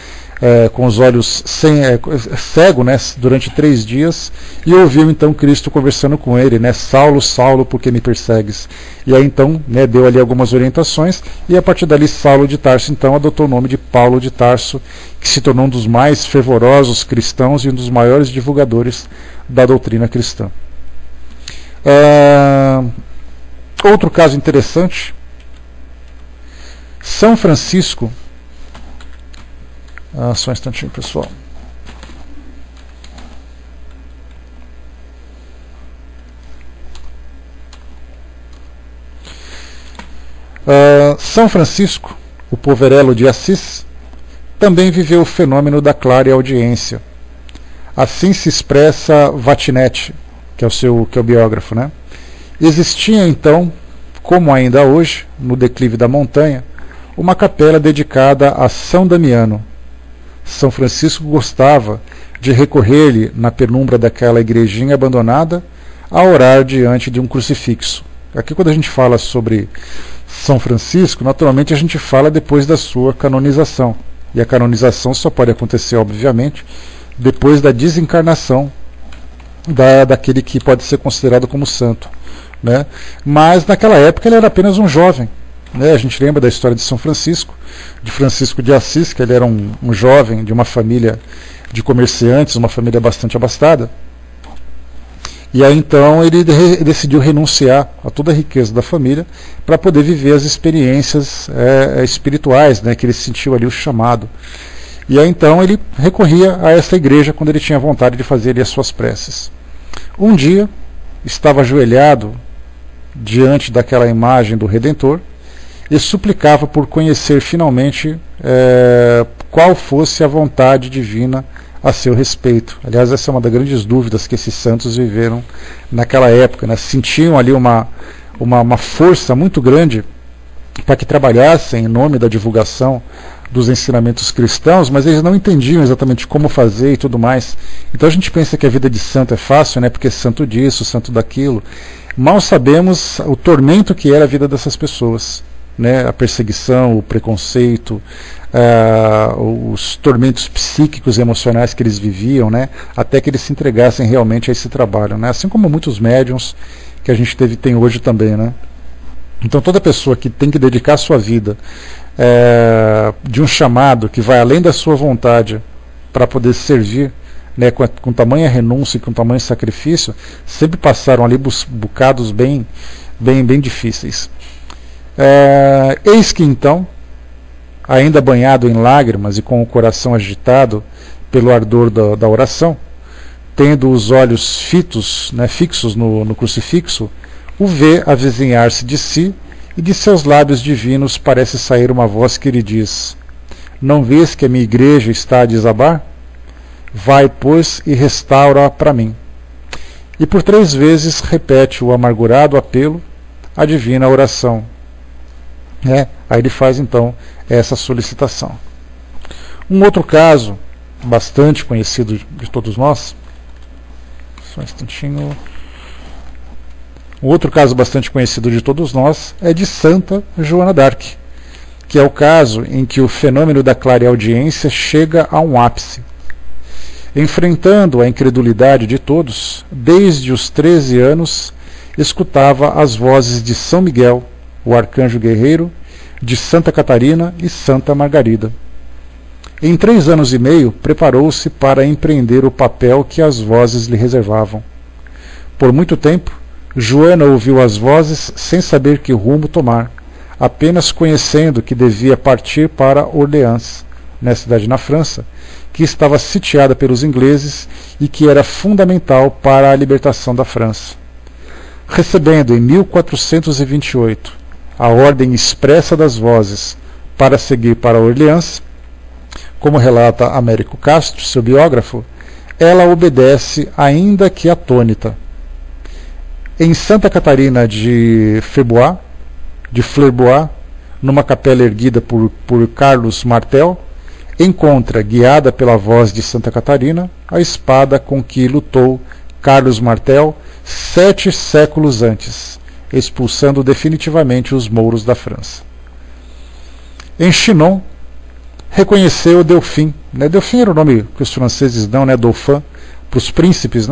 cego, durante 3 dias, e ouviu então Cristo conversando com ele, "Saulo, Saulo, por que me persegues?" E aí então deu ali algumas orientações, e a partir dali Saulo de Tarso então adotou o nome de Paulo de Tarso, que se tornou um dos mais fervorosos cristãos e um dos maiores divulgadores da doutrina cristã. Outro caso interessante: São Francisco. Só um instantinho, pessoal. São Francisco, o poverello de Assis, também viveu o fenômeno da clareaudiência. Assim se expressa Vatinetti, que é o biógrafo, Existia então, como ainda hoje, no declive da montanha, uma capela dedicada a São Damiano. São Francisco gostava de recorrer-lhe na penumbra daquela igrejinha abandonada a orar diante de um crucifixo. Aqui, quando a gente fala sobre São Francisco, naturalmente a gente fala depois da sua canonização. E a canonização só pode acontecer, obviamente, depois da desencarnação daquele que pode ser considerado como santo. Mas naquela época ele era apenas um jovem. A gente lembra da história de São Francisco, de Francisco de Assis, que ele era um jovem de uma família de comerciantes, uma família bastante abastada. E aí então ele decidiu renunciar a toda a riqueza da família para poder viver as experiências espirituais, que ele sentiu ali o chamado. E aí então ele recorria a essa igreja quando ele tinha vontade de fazer ali as suas preces. Um dia estava ajoelhado diante daquela imagem do Redentor e suplicava por conhecer finalmente qual fosse a vontade divina a seu respeito. Aliás, essa é uma das grandes dúvidas que esses santos viveram naquela época. Sentiam ali uma força muito grande para que trabalhassem em nome da divulgação dos ensinamentos cristãos, mas eles não entendiam exatamente como fazer e tudo mais. Então a gente pensa que a vida de santo é fácil, né, porque é santo disso, santo daquilo. Mal sabemos o tormento que era a vida dessas pessoas, né, a perseguição, o preconceito, os tormentos psíquicos e emocionais que eles viviam, né, até que eles se entregassem realmente a esse trabalho, né, assim como muitos médiuns que a gente tem hoje também, né. Então toda pessoa que tem que dedicar a sua vida de um chamado que vai além da sua vontade para poder servir, né, com tamanha renúncia e com tamanho sacrifício, sempre passaram ali bocados bem difíceis. Eis que então, ainda banhado em lágrimas e com o coração agitado pelo ardor da oração, tendo os olhos fixos no crucifixo, o vê avizinhar-se de si, e de seus lábios divinos parece sair uma voz que lhe diz: não vês que a minha igreja está a desabar? Vai, pois, e restaura-a para mim. E por 3 vezes repete o amargurado apelo, a divina oração. Aí ele faz então essa solicitação. Um outro caso bastante conhecido de todos nós, só um instantinho. Um outro caso bastante conhecido de todos nós é de Santa Joana d'Arc, que é o caso em que o fenômeno da clareaudiência chega a um ápice. Enfrentando a incredulidade de todos, desde os 13 anos, escutava as vozes de São Miguel, o arcanjo guerreiro, de Santa Catarina e Santa Margarida. Em 3 anos e meio, preparou-se para empreender o papel que as vozes lhe reservavam. Por muito tempo, Joana ouviu as vozes sem saber que rumo tomar, apenas conhecendo que devia partir para Orleans, na cidade na França, que estava sitiada pelos ingleses e que era fundamental para a libertação da França. Recebendo em 1428 a ordem expressa das vozes para seguir para Orleans, como relata Américo Castro, seu biógrafo, ela obedece ainda que atônita. Em Santa Catarina de Fleurbois, numa capela erguida por Carlos Martel, encontra, guiada pela voz de Santa Catarina, a espada com que lutou Carlos Martel 7 séculos antes, expulsando definitivamente os mouros da França. Em Chinon, reconheceu Delfim. Delfim era o nome que os franceses dão, Dauphin, para os príncipes.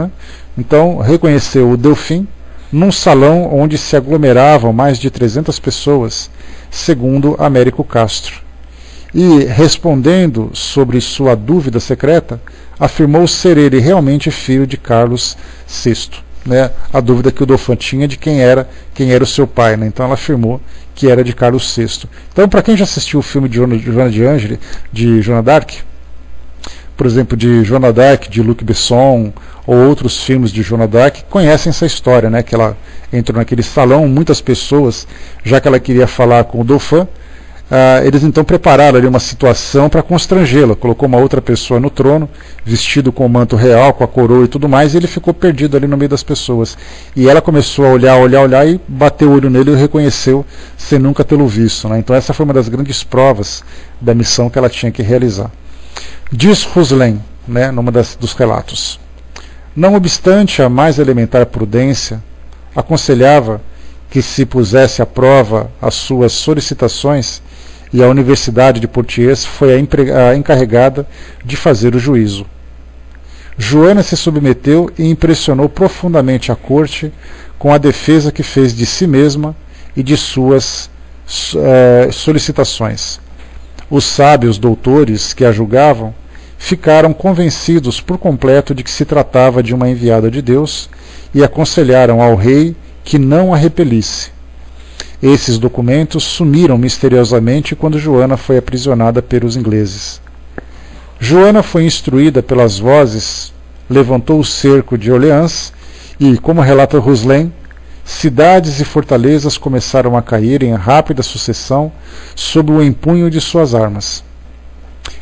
Então, reconheceu o Delfim num salão onde se aglomeravam mais de 300 pessoas, segundo Américo Castro. E, respondendo sobre sua dúvida secreta, afirmou ser ele realmente filho de Carlos VI. A dúvida que o Dauphin tinha de quem era o seu pai. Então ela afirmou que era de Carlos VI. Então, para quem já assistiu o filme de Joana d'Arc, por exemplo, de Joana d'Arc, de Luc Besson, ou outros filmes de Joana d'Arc, conhecem essa história, que ela entrou naquele salão, muitas pessoas, já que ela queria falar com o Dauphin, eles então prepararam ali uma situação para constrangê-la. Colocou uma outra pessoa no trono, vestido com o manto real, com a coroa e tudo mais, e ele ficou perdido ali no meio das pessoas. E ela começou a olhar e bateu o olho nele e o reconheceu sem nunca tê-lo visto. Então essa foi uma das grandes provas da missão que ela tinha que realizar. Diz Ruslen, numa dos relatos: não obstante a mais elementar prudência, aconselhava que se pusesse à prova as suas solicitações, e a Universidade de Poitiers foi a encarregada de fazer o juízo. Joana se submeteu e impressionou profundamente a corte com a defesa que fez de si mesma e de suas solicitações. Os sábios doutores que a julgavam ficaram convencidos por completo de que se tratava de uma enviada de Deus e aconselharam ao rei que não a repelisse. Esses documentos sumiram misteriosamente quando Joana foi aprisionada pelos ingleses. Joana foi instruída pelas vozes, levantou o cerco de Orleans e, como relata Ruslen, cidades e fortalezas começaram a cair em rápida sucessão sob o empunho de suas armas.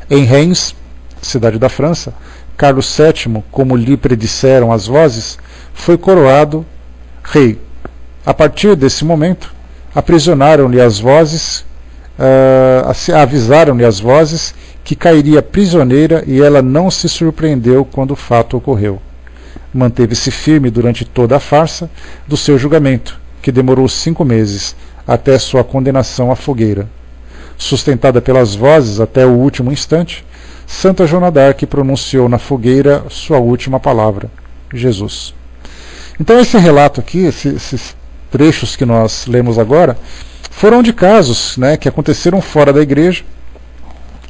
Em Reims, cidade da França, Carlos VII, como lhe predisseram as vozes, foi coroado rei. A partir desse momento, aprisionaram-lhe as vozes avisaram-lhe as vozes que cairia prisioneira, e ela não se surpreendeu quando o fato ocorreu. Manteve-se firme durante toda a farsa do seu julgamento, que demorou 5 meses, até sua condenação à fogueira. Sustentada pelas vozes até o último instante, Santa Joana d'Arc pronunciou na fogueira sua última palavra: Jesus. Então esse relato aqui, esses trechos que nós lemos agora, foram de casos, né, que aconteceram fora da igreja,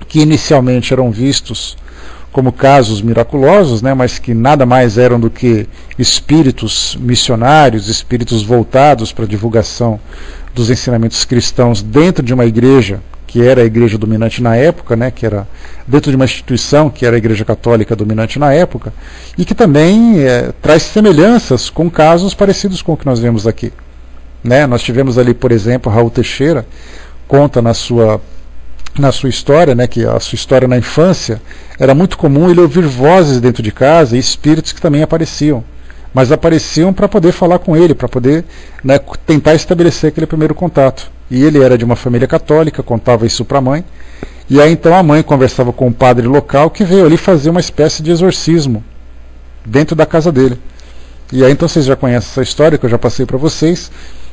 que inicialmente eram vistos como casos miraculosos, né, mas que nada mais eram do que espíritos missionários, espíritos voltados para a divulgação dos ensinamentos cristãos dentro de uma igreja que era a igreja dominante na época, né, que era dentro de uma instituição que era a igreja católica dominante na época, e que também traz semelhanças com casos parecidos com o que nós vemos aqui. Né? Nós tivemos ali, por exemplo, Raul Teixeira conta na sua história, né, que a sua história na infância era muito comum ele ouvir vozes dentro de casa e espíritos que também apareciam, mas apareciam para poder falar com ele, para poder, né, tentar estabelecer aquele primeiro contato. E ele era de uma família católica, contava isso para a mãe, e aí então a mãe conversava com o padre local que veio ali fazer uma espécie de exorcismo dentro da casa dele. E aí então vocês já conhecem essa história que eu já passei para vocês.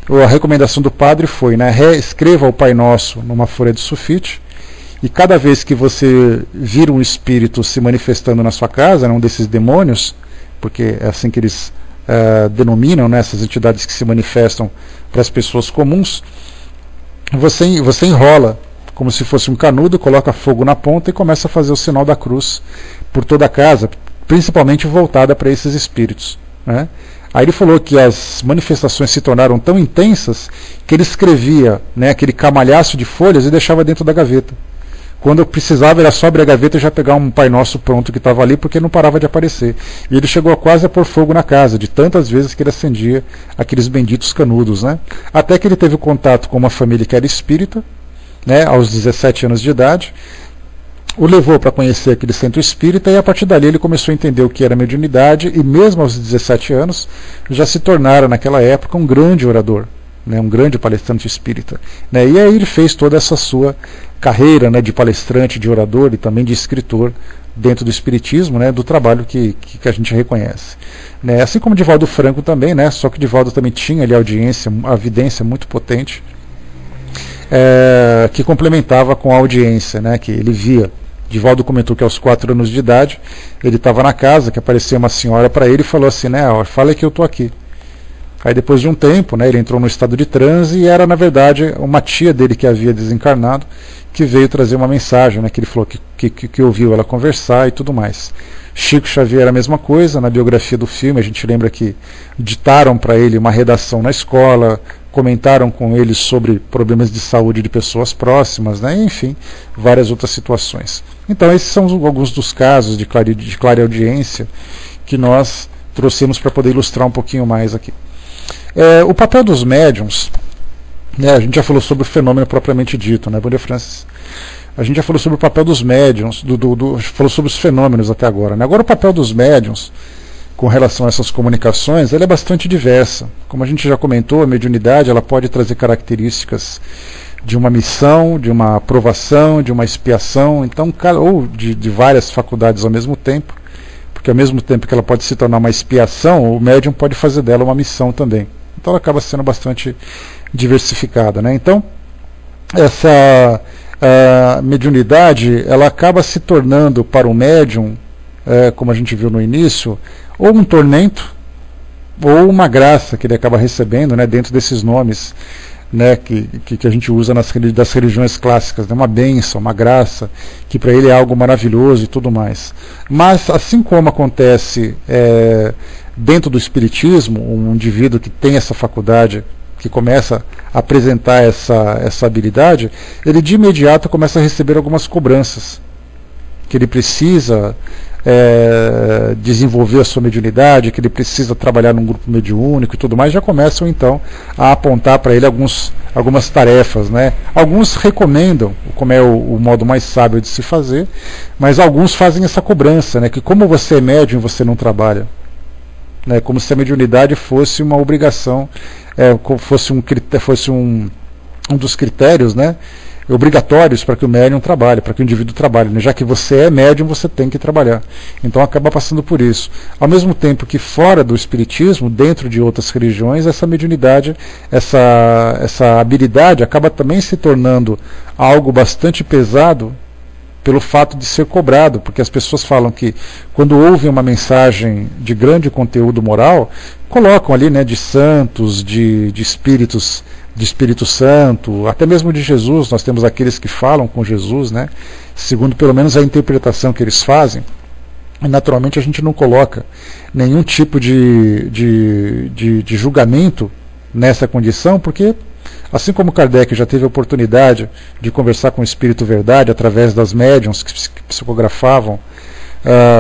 A recomendação do padre foi, né, escreva o Pai Nosso numa folha de sulfite, e cada vez que você vir um espírito se manifestando na sua casa, um desses demônios, porque é assim que eles denominam, né, essas entidades que se manifestam para as pessoas comuns, você enrola como se fosse um canudo, coloca fogo na ponta e começa a fazer o sinal da cruz por toda a casa, principalmente voltada para esses espíritos. Né? Aí ele falou que as manifestações se tornaram tão intensas que ele escrevia, né, aquele camalhaço de folhas e deixava dentro da gaveta. Quando eu precisava, era só abrir a gaveta e já pegar um Pai Nosso pronto que estava ali, porque não parava de aparecer. E ele chegou quase a pôr fogo na casa, de tantas vezes que ele acendia aqueles benditos canudos. Né? Até que ele teve contato com uma família que era espírita, né, aos 17 anos de idade, o levou para conhecer aquele centro espírita, e a partir dali ele começou a entender o que era mediunidade, e mesmo aos 17 anos já se tornara naquela época um grande orador, né, um grande palestrante espírita. Né, e aí ele fez toda essa sua carreira, né, de palestrante, de orador e também de escritor dentro do espiritismo, né, do trabalho que a gente reconhece. Né, assim como Divaldo Franco também, né, só que Divaldo também tinha ali a vidência muito potente, que complementava com a audiência, né, que ele via. Divaldo comentou que aos 4 anos de idade ele estava na casa, que apareceu uma senhora para ele e falou assim, né, ó, fala que eu estou aqui. Aí depois de um tempo, né, ele entrou no estado de transe, e era na verdade uma tia dele que havia desencarnado, que veio trazer uma mensagem, né, que ele falou que ouviu ela conversar e tudo mais. Chico Xavier a mesma coisa. Na biografia do filme a gente lembra que ditaram para ele uma redação na escola, comentaram com ele sobre problemas de saúde de pessoas próximas, né, enfim, várias outras situações. Então esses são alguns dos casos de clareaudiência que nós trouxemos para poder ilustrar um pouquinho mais aqui. O papel dos médiums, né, a gente já falou sobre o fenômeno propriamente dito, né, bom dia, Francis. A gente já falou sobre o papel dos médiums, falou sobre os fenômenos até agora. Né? Agora o papel dos médiums com relação a essas comunicações, ela é bastante diversa. Como a gente já comentou, a mediunidade ela pode trazer características de uma missão, de uma aprovação, de uma expiação, então, ou de várias faculdades ao mesmo tempo, porque ao mesmo tempo que ela pode se tornar uma expiação, o médium pode fazer dela uma missão também. Então ela acaba sendo bastante diversificada. Né? Então, essa mediunidade ela acaba se tornando para o médium, como a gente viu no início, ou um tormento, ou uma graça que ele acaba recebendo, né, dentro desses nomes, né, que a gente usa das religiões clássicas, né, uma bênção, uma graça, que para ele é algo maravilhoso e tudo mais. Mas, assim como acontece dentro do espiritismo, um indivíduo que tem essa faculdade, que começa a apresentar essa habilidade, ele de imediato começa a receber algumas cobranças, que ele precisa desenvolver a sua mediunidade, que ele precisa trabalhar num grupo mediúnico e tudo mais, já começam então a apontar para ele algumas tarefas. Né? Alguns recomendam, como é o modo mais sábio de se fazer, mas alguns fazem essa cobrança, né? Que como você é médium, você não trabalha. Né? Como se a mediunidade fosse uma obrigação, fosse um dos critérios, né? obrigatórios para que o médium trabalhe, para que o indivíduo trabalhe, né? Já que você é médium, você tem que trabalhar. Então acaba passando por isso. Ao mesmo tempo que fora do espiritismo, dentro de outras religiões, essa mediunidade, essa habilidade acaba também se tornando algo bastante pesado pelo fato de ser cobrado, porque as pessoas falam que quando ouvem uma mensagem de grande conteúdo moral, colocam ali, né, de santos, de espíritos, de Espírito Santo, até mesmo de Jesus. Nós temos aqueles que falam com Jesus, né, segundo pelo menos a interpretação que eles fazem. E naturalmente a gente não coloca nenhum tipo de julgamento nessa condição, porque assim como Kardec já teve a oportunidade de conversar com o Espírito Verdade através das médiuns que psicografavam,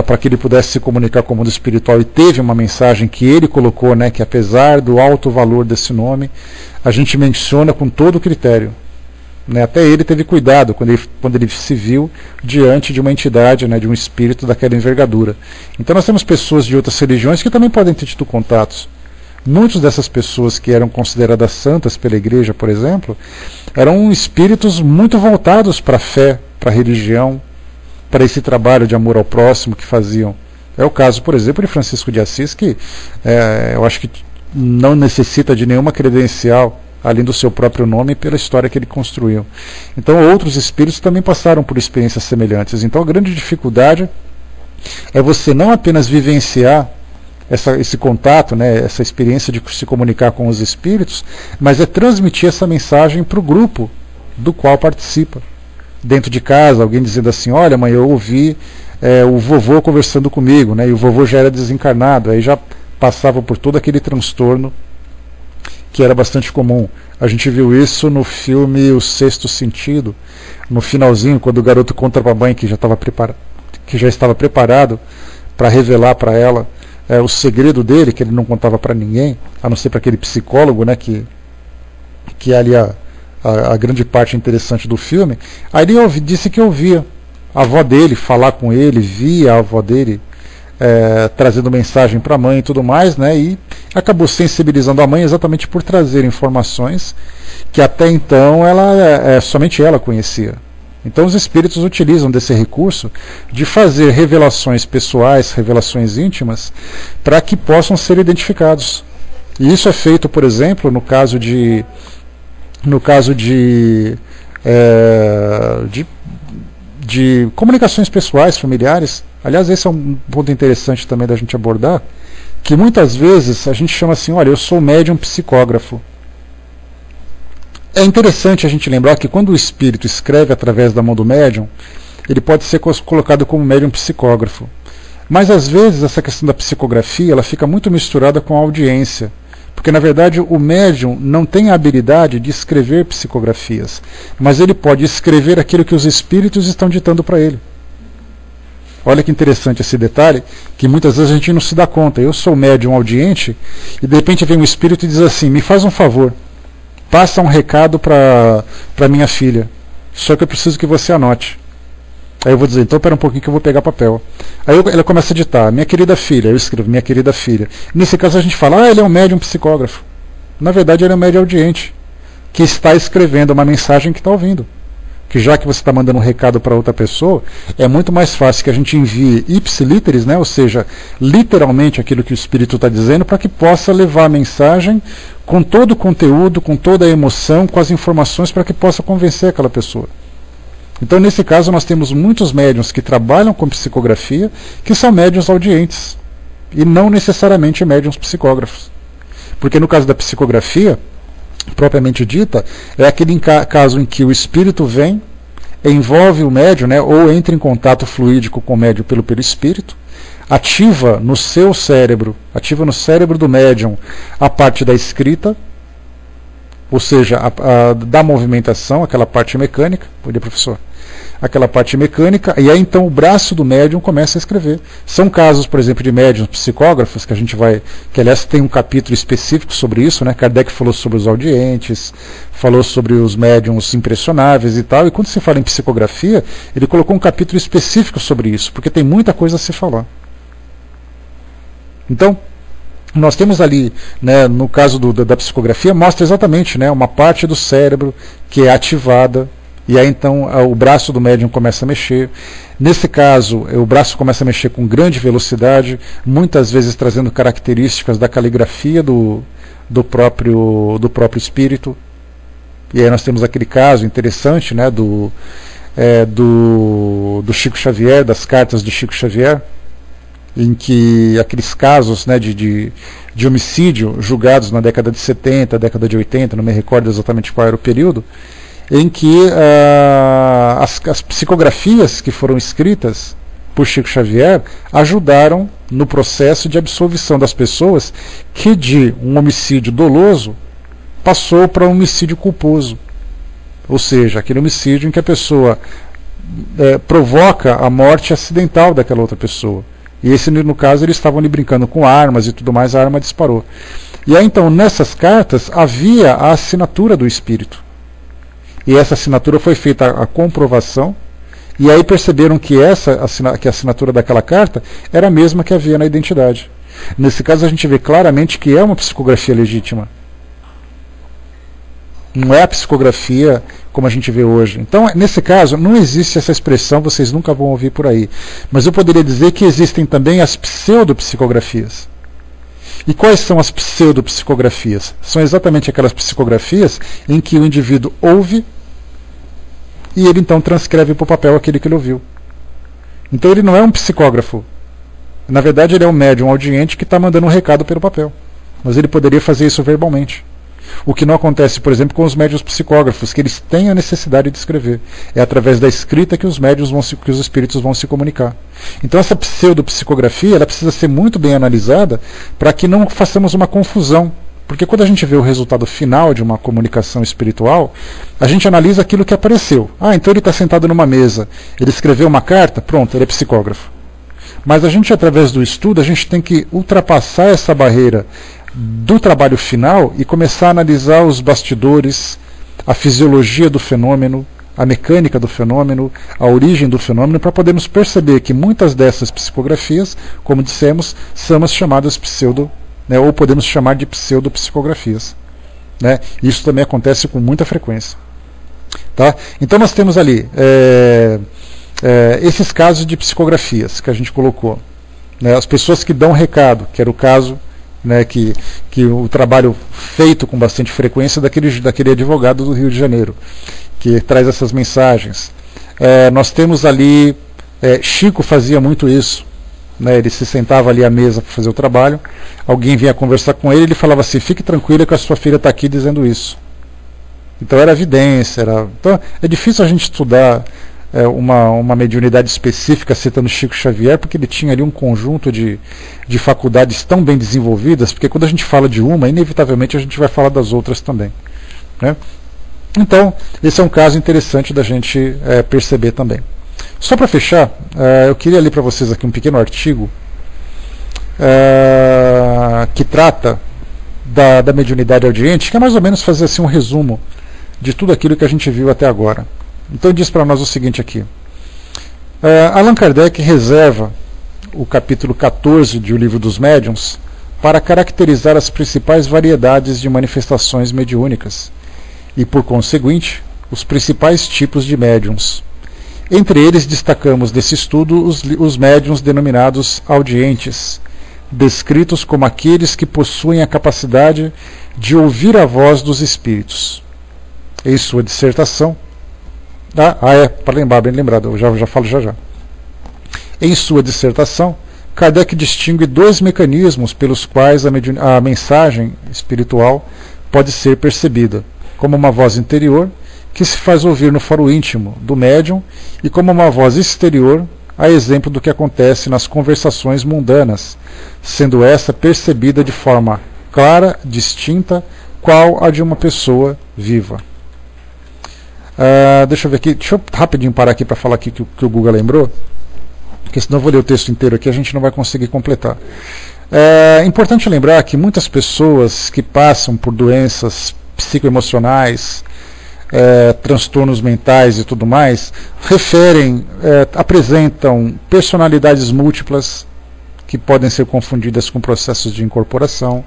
para que ele pudesse se comunicar com o mundo espiritual, e teve uma mensagem que ele colocou, né, que apesar do alto valor desse nome, a gente menciona com todo o critério. Né, até ele teve cuidado quando ele se viu diante de uma entidade, né, de um espírito daquela envergadura. Então nós temos pessoas de outras religiões que também podem ter tido contatos. Muitas dessas pessoas que eram consideradas santas pela igreja, por exemplo, eram espíritos muito voltados para a fé, para a religião, para esse trabalho de amor ao próximo que faziam. É o caso, por exemplo, de Francisco de Assis, que eu acho que não necessita de nenhuma credencial, além do seu próprio nome, pela história que ele construiu. Então outros espíritos também passaram por experiências semelhantes. Então a grande dificuldade é você não apenas vivenciar esse contato, né, essa experiência de se comunicar com os espíritos, mas é transmitir essa mensagem para o grupo do qual participa. Dentro de casa, alguém dizendo assim: olha, mãe, eu ouvi o vovô conversando comigo, né, e o vovô já era desencarnado, aí já passava por todo aquele transtorno que era bastante comum. A gente viu isso no filme O Sexto Sentido, no finalzinho, quando o garoto conta para a mãe que já estava preparado para revelar para ela o segredo dele, que ele não contava para ninguém, a não ser para aquele psicólogo, né, que é ali a grande parte interessante do filme. Aí ele disse que ouvia a avó dele falar com ele, via a avó dele trazendo mensagem para a mãe e tudo mais, né, e acabou sensibilizando a mãe exatamente por trazer informações que até então somente ela conhecia. Então os espíritos utilizam desse recurso de fazer revelações pessoais, revelações íntimas, para que possam ser identificados. E isso é feito, por exemplo, no caso de comunicações pessoais, familiares. Aliás, esse é um ponto interessante também da gente abordar, que muitas vezes a gente chama assim: olha, eu sou médium psicógrafo. É interessante a gente lembrar que quando o espírito escreve através da mão do médium, ele pode ser colocado como médium psicógrafo. Mas às vezes essa questão da psicografia ela fica muito misturada com a audiência, porque na verdade o médium não tem a habilidade de escrever psicografias, mas ele pode escrever aquilo que os espíritos estão ditando para ele. Olha que interessante esse detalhe, que muitas vezes a gente não se dá conta. Eu sou médium audiente e de repente vem um espírito e diz assim: me faz um favor, passa um recado para minha filha, só que eu preciso que você anote. Aí eu vou dizer: então espera um pouquinho que eu vou pegar papel. Aí ela começa a ditar: minha querida filha. Eu escrevo: minha querida filha. Nesse caso a gente fala: ele é um médium psicógrafo. Na verdade ele é um médium audiente, que está escrevendo uma mensagem que está ouvindo. Que já que você está mandando um recado para outra pessoa, é muito mais fácil que a gente envie ipsiliteris, né, ou seja, literalmente aquilo que o espírito está dizendo, para que possa levar a mensagem com todo o conteúdo, com toda a emoção, com as informações, para que possa convencer aquela pessoa. Então, nesse caso, nós temos muitos médiuns que trabalham com psicografia, que são médiuns audientes, e não necessariamente médiuns psicógrafos. Porque no caso da psicografia propriamente dita, é aquele caso em que o espírito vem, envolve o médium, né, ou entra em contato fluídico com o médium pelo perispírito, ativa no seu cérebro, ativa no cérebro do médium a parte da escrita, ou seja, da movimentação, aquela parte mecânica, professor, aquela parte mecânica, e aí então o braço do médium começa a escrever. São casos, por exemplo, de médiums psicógrafos, que a gente vai, que aliás tem um capítulo específico sobre isso, né? Kardec falou sobre os audientes, falou sobre os médiums impressionáveis e tal, e quando se fala em psicografia, ele colocou um capítulo específico sobre isso, porque tem muita coisa a se falar. Então, nós temos ali, né, no caso da psicografia, mostra exatamente, né, uma parte do cérebro que é ativada E aí então o braço do médium começa a mexer. Nesse caso, o braço começa a mexer com grande velocidade, muitas vezes trazendo características da caligrafia do próprio espírito. E aí nós temos aquele caso interessante, né, do Chico Xavier, das cartas do Chico Xavier, em que aqueles casos, né, de homicídio julgados na década de 70, década de 80, não me recordo exatamente qual era o período, em que as psicografias que foram escritas por Chico Xavier ajudaram no processo de absolvição das pessoas que de um homicídio doloso passou para um homicídio culposo. Ou seja, aquele homicídio em que a pessoa provoca a morte acidental daquela outra pessoa. E esse, no caso, eles estavam ali brincando com armas e tudo mais, a arma disparou. E aí então, nessas cartas, havia a assinatura do espírito. E essa assinatura foi feita a comprovação, e aí perceberam que que a assinatura daquela carta era a mesma que havia na identidade. Nesse caso a gente vê claramente que é uma psicografia legítima. Não é a psicografia como a gente vê hoje. Então, nesse caso, não existe essa expressão, vocês nunca vão ouvir por aí. Mas eu poderia dizer que existem também as pseudopsicografias. E quais são as pseudopsicografias? São exatamente aquelas psicografias em que o indivíduo ouve e ele então transcreve para o papel aquele que ele ouviu. Então ele não é um psicógrafo. Na verdade ele é um médium audiente que está mandando um recado pelo papel. Mas ele poderia fazer isso verbalmente. O que não acontece, por exemplo, com os médiuns psicógrafos, que eles têm a necessidade de escrever. É através da escrita que os espíritos vão se comunicar. Então essa pseudopsicografia ela precisa ser muito bem analisada para que não façamos uma confusão. Porque quando a gente vê o resultado final de uma comunicação espiritual, a gente analisa aquilo que apareceu. Então ele está sentado numa mesa, ele escreveu uma carta, pronto, ele é psicógrafo. Mas a gente, através do estudo, a gente tem que ultrapassar essa barreira do trabalho final e começar a analisar os bastidores, a fisiologia do fenômeno, a mecânica do fenômeno, a origem do fenômeno, para podermos perceber que muitas dessas psicografias, como dissemos, são as chamadas ou podemos chamar de pseudopsicografias. Né? Isso também acontece com muita frequência. Tá? Então nós temos ali esses casos de psicografias que a gente colocou. Né? As pessoas que dão recado, que era o caso, né, que o trabalho feito com bastante frequência daquele advogado do Rio de Janeiro, que traz essas mensagens. Nós temos ali, Chico fazia muito isso, né, ele se sentava ali à mesa para fazer o trabalho, alguém vinha conversar com ele falava assim, fique tranquila que a sua filha está aqui dizendo isso. Então era evidência, então é difícil a gente estudar uma mediunidade específica citando Chico Xavier, porque ele tinha ali um conjunto de faculdades tão bem desenvolvidas, porque quando a gente fala de uma, inevitavelmente a gente vai falar das outras também. Né? Então, esse é um caso interessante da gente perceber também. Só para fechar, eu queria ler para vocês aqui um pequeno artigo que trata da mediunidade audiente, que é mais ou menos fazer assim, um resumo de tudo aquilo que a gente viu até agora. Então diz para nós o seguinte aqui. Allan Kardec reserva o capítulo 14 de O Livro dos Médiuns para caracterizar as principais variedades de manifestações mediúnicas e, por conseguinte, os principais tipos de médiuns. Entre eles destacamos desse estudo os médiuns denominados audientes, descritos como aqueles que possuem a capacidade de ouvir a voz dos espíritos. Em sua dissertação, para lembrar, bem lembrado, eu já falo já. Em sua dissertação, Kardec distingue dois mecanismos pelos quais a mensagem espiritual pode ser percebida, como uma voz interior, que se faz ouvir no foro íntimo do médium, e como uma voz exterior, a exemplo do que acontece nas conversações mundanas, sendo essa percebida de forma clara, distinta, qual a de uma pessoa viva. Deixa eu ver aqui, deixa eu rapidinho parar aqui para falar aqui que o Guga lembrou, porque senão eu vou ler o texto inteiro aqui, a gente não vai conseguir completar. É importante lembrar que muitas pessoas que passam por doenças psicoemocionais, transtornos mentais e tudo mais, apresentam personalidades múltiplas, que podem ser confundidas com processos de incorporação,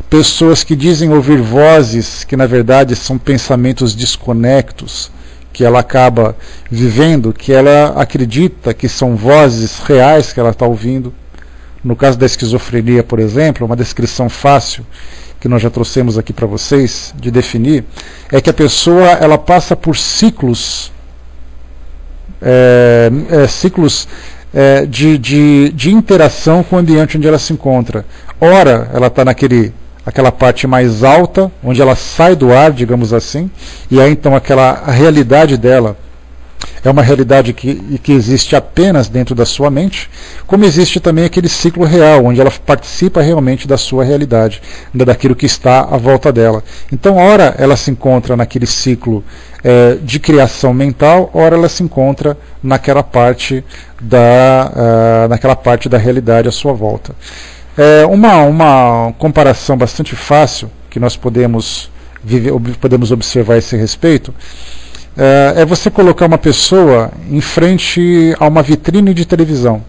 pessoas que dizem ouvir vozes que na verdade são pensamentos desconectos, que ela acaba vivendo, que ela acredita que são vozes reais que ela está ouvindo. No caso da esquizofrenia, por exemplo, uma descrição fácil que nós já trouxemos aqui para vocês de definir é que a pessoa ela passa por ciclos de interação com o ambiente onde ela se encontra. Ora, ela está aquela parte mais alta, onde ela sai do ar, digamos assim, e aí então a realidade dela é uma realidade que existe apenas dentro da sua mente, como existe também aquele ciclo real, onde ela participa realmente da sua realidade, daquilo que está à volta dela. Então, ora ela se encontra naquele ciclo de criação mental, ora ela se encontra naquela parte da realidade à sua volta. Uma comparação bastante fácil que nós podemos observar a esse respeito é você colocar uma pessoa em frente a uma vitrine de televisão,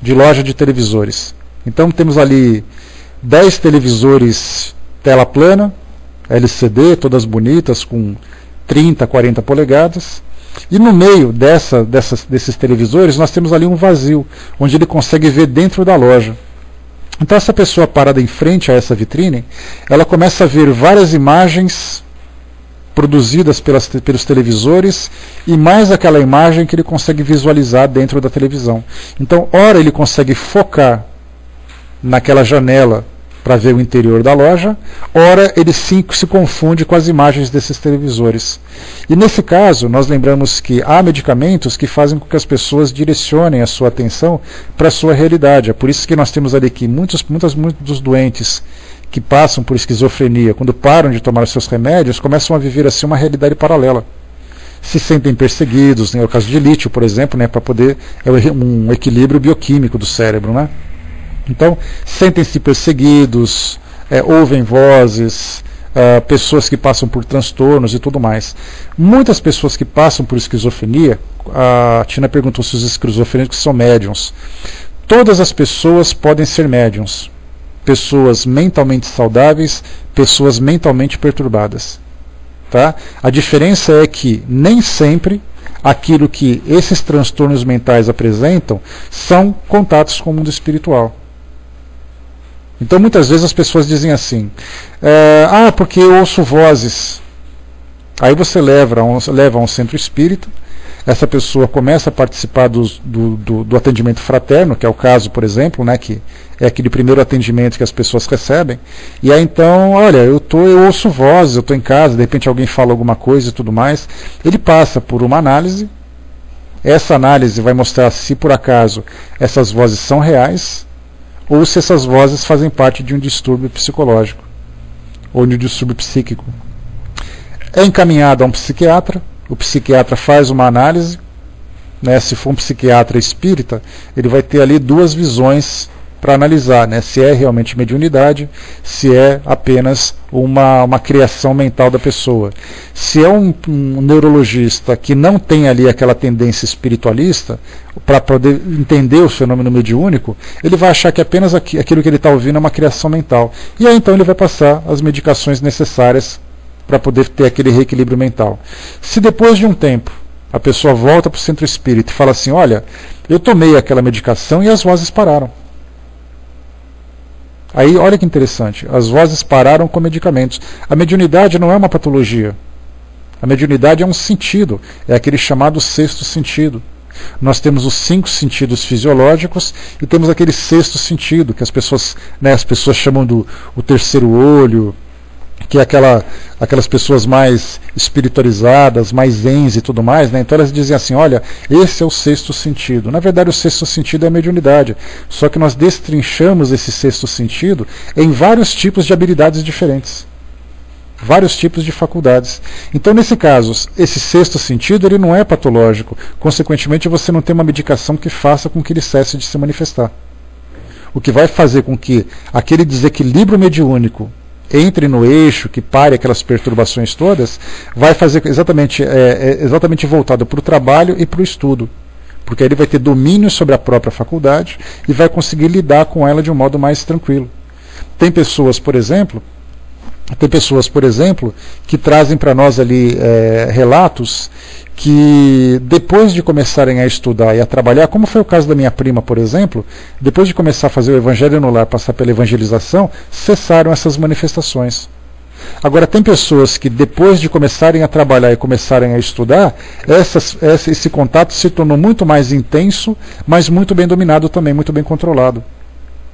de loja de televisores. Então temos ali 10 televisores tela plana, LCD, todas bonitas, com 30, 40 polegadas. E no meio desses televisores nós temos ali um vazio, onde ele consegue ver dentro da loja. Então essa pessoa parada em frente a essa vitrine, ela começa a ver várias imagens produzidas pelos televisores e mais aquela imagem que ele consegue visualizar dentro da televisão. Então, ora ele consegue focar naquela janela para ver o interior da loja, ora ele se confunde com as imagens desses televisores. E nesse caso, nós lembramos que há medicamentos que fazem com que as pessoas direcionem a sua atenção para a sua realidade. É por isso que nós temos ali que muitos dos doentes que passam por esquizofrenia, quando param de tomar os seus remédios, começam a viver assim uma realidade paralela. Se sentem perseguidos, né? É o caso de lítio, por exemplo, né? Para poder um equilíbrio bioquímico do cérebro, né? Então, sentem-se perseguidos, ouvem vozes, pessoas que passam por transtornos e tudo mais. Muitas pessoas que passam por esquizofrenia, a Tina perguntou se os esquizofrênicos são médiums. Todas as pessoas podem ser médiums. Pessoas mentalmente saudáveis, pessoas mentalmente perturbadas. Tá? A diferença é que nem sempre aquilo que esses transtornos mentais apresentam são contatos com o mundo espiritual. Então muitas vezes as pessoas dizem assim, porque eu ouço vozes. Aí você leva a um centro espírita, essa pessoa começa a participar do atendimento fraterno, que é o caso, por exemplo, né, que é aquele primeiro atendimento que as pessoas recebem, e aí então, olha, eu ouço vozes, eu estou em casa, de repente alguém fala alguma coisa e tudo mais, ele passa por uma análise, essa análise vai mostrar se por acaso essas vozes são reais, ou se essas vozes fazem parte de um distúrbio psicológico, ou de um distúrbio psíquico. É encaminhado a um psiquiatra, o psiquiatra faz uma análise, né, se for um psiquiatra espírita, ele vai ter ali duas visões para analisar, né, se é realmente mediunidade, se é apenas uma criação mental da pessoa. Se é um neurologista que não tem ali aquela tendência espiritualista, para poder entender o fenômeno mediúnico, ele vai achar que apenas aquilo que ele está ouvindo é uma criação mental. E aí então ele vai passar as medicações necessárias para poder ter aquele reequilíbrio mental. Se depois de um tempo a pessoa volta para o centro espírita e fala assim, olha, eu tomei aquela medicação e as vozes pararam. Aí, olha que interessante, as vozes pararam com medicamentos. A mediunidade não é uma patologia. A mediunidade é um sentido, é aquele chamado sexto sentido. Nós temos os 5 sentidos fisiológicos e temos aquele sexto sentido, que as pessoas chamam do o terceiro olho, que é aquelas pessoas mais espiritualizadas, mais zens e tudo mais, né? Então elas dizem assim, olha, esse é o sexto sentido. Na verdade o sexto sentido é a mediunidade, só que nós destrinchamos esse sexto sentido em vários tipos de habilidades diferentes, vários tipos de faculdades. Então nesse caso, esse sexto sentido ele não é patológico, consequentemente você não tem uma medicação que faça com que ele cesse de se manifestar. O que vai fazer com que aquele desequilíbrio mediúnico entre no eixo, que pare aquelas perturbações todas, vai fazer exatamente voltado para o trabalho e para o estudo. Porque aí ele vai ter domínio sobre a própria faculdade e vai conseguir lidar com ela de um modo mais tranquilo. Tem pessoas, por exemplo, Tem pessoas, por exemplo, que trazem para nós ali relatos que depois de começarem a estudar e a trabalhar, como foi o caso da minha prima, por exemplo, depois de começar a fazer o evangelho no lar, passar pela evangelização, cessaram essas manifestações. Agora, tem pessoas que depois de começarem a trabalhar e começarem a estudar, esse contato se tornou muito mais intenso, mas muito bem dominado também, muito bem controlado.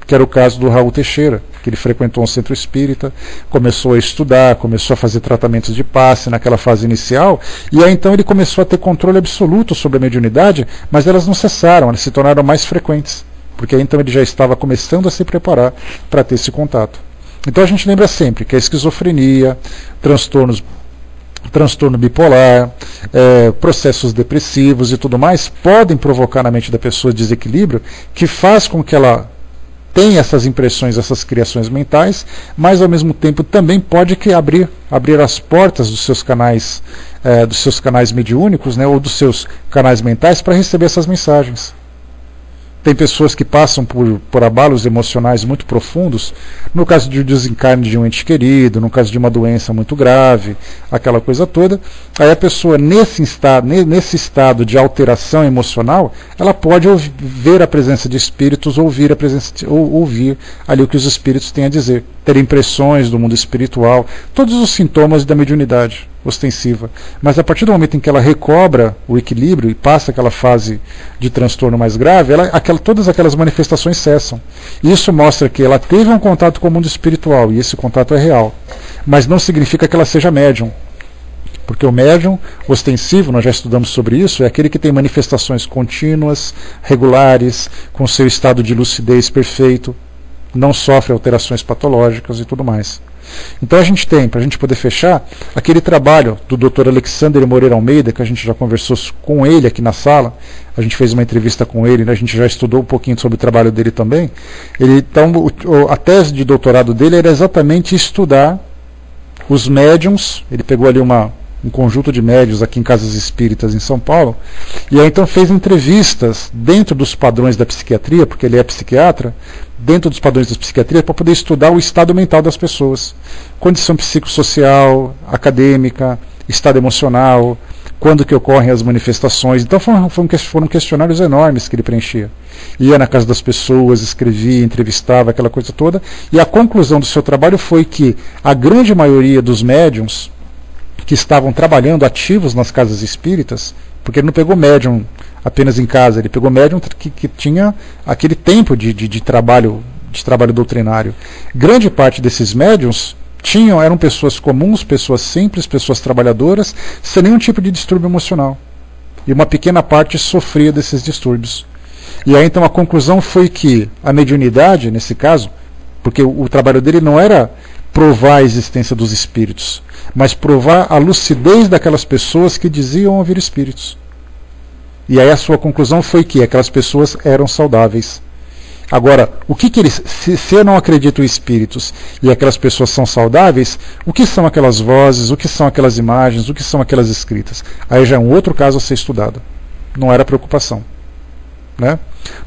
Que era o caso do Raul Teixeira, que ele frequentou um centro espírita, começou a estudar, começou a fazer tratamentos de passe naquela fase inicial, e aí então ele começou a ter controle absoluto sobre a mediunidade, mas elas não cessaram, elas se tornaram mais frequentes, porque aí então ele já estava começando a se preparar para ter esse contato. Então a gente lembra sempre que a esquizofrenia, transtorno bipolar, processos depressivos e tudo mais, podem provocar na mente da pessoa desequilíbrio que faz com que ela tem essas impressões, essas criações mentais, mas ao mesmo tempo também pode abrir as portas dos seus canais mediúnicos, né, ou dos seus canais mentais para receber essas mensagens. Tem pessoas que passam por abalos emocionais muito profundos, no caso de desencarne de um ente querido, no caso de uma doença muito grave, aquela coisa toda. Aí a pessoa, nesse estado de alteração emocional, ela pode ver a presença de espíritos, ouvir ali o que os espíritos têm a dizer, ter impressões do mundo espiritual, todos os sintomas da mediunidade ostensiva. Mas a partir do momento em que ela recobra o equilíbrio e passa aquela fase de transtorno mais grave, todas aquelas manifestações cessam. E isso mostra que ela teve um contato com o mundo espiritual, e esse contato é real. Mas não significa que ela seja médium. Porque o médium ostensivo, nós já estudamos sobre isso, é aquele que tem manifestações contínuas, regulares, com seu estado de lucidez perfeito, não sofre alterações patológicas e tudo mais. Então a gente tem, para a gente poder fechar, aquele trabalho do Dr. Alexander Moreira Almeida, que a gente já conversou com ele aqui na sala, a gente fez uma entrevista com ele, né, a gente já estudou um pouquinho sobre o trabalho dele também. Então a tese de doutorado dele era exatamente estudar os médiums. Ele pegou ali um conjunto de médiuns aqui em casas espíritas em São Paulo, e aí então fez entrevistas dentro dos padrões da psiquiatria, porque ele é psiquiatra, dentro dos padrões da psiquiatria, para poder estudar o estado mental das pessoas, condição psicossocial, acadêmica, estado emocional, quando que ocorrem as manifestações. Então foram questionários enormes que ele preenchia. Ia na casa das pessoas, escrevia, entrevistava, aquela coisa toda, e a conclusão do seu trabalho foi que a grande maioria dos médiums que estavam trabalhando ativos nas casas espíritas, porque ele não pegou médium apenas em casa, ele pegou médium que tinha aquele tempo de trabalho doutrinário. Grande parte desses médiums eram pessoas comuns, pessoas simples, pessoas trabalhadoras, sem nenhum tipo de distúrbio emocional. E uma pequena parte sofria desses distúrbios. E aí então a conclusão foi que a mediunidade, nesse caso, porque o trabalho dele não era provar a existência dos espíritos, mas provar a lucidez daquelas pessoas que diziam ouvir espíritos. E aí a sua conclusão foi que aquelas pessoas eram saudáveis. Agora, o que eles, se eu não acredito em espíritos e aquelas pessoas são saudáveis, o que são aquelas vozes, o que são aquelas imagens, o que são aquelas escritas? Aí já é um outro caso a ser estudado. Não era preocupação, né?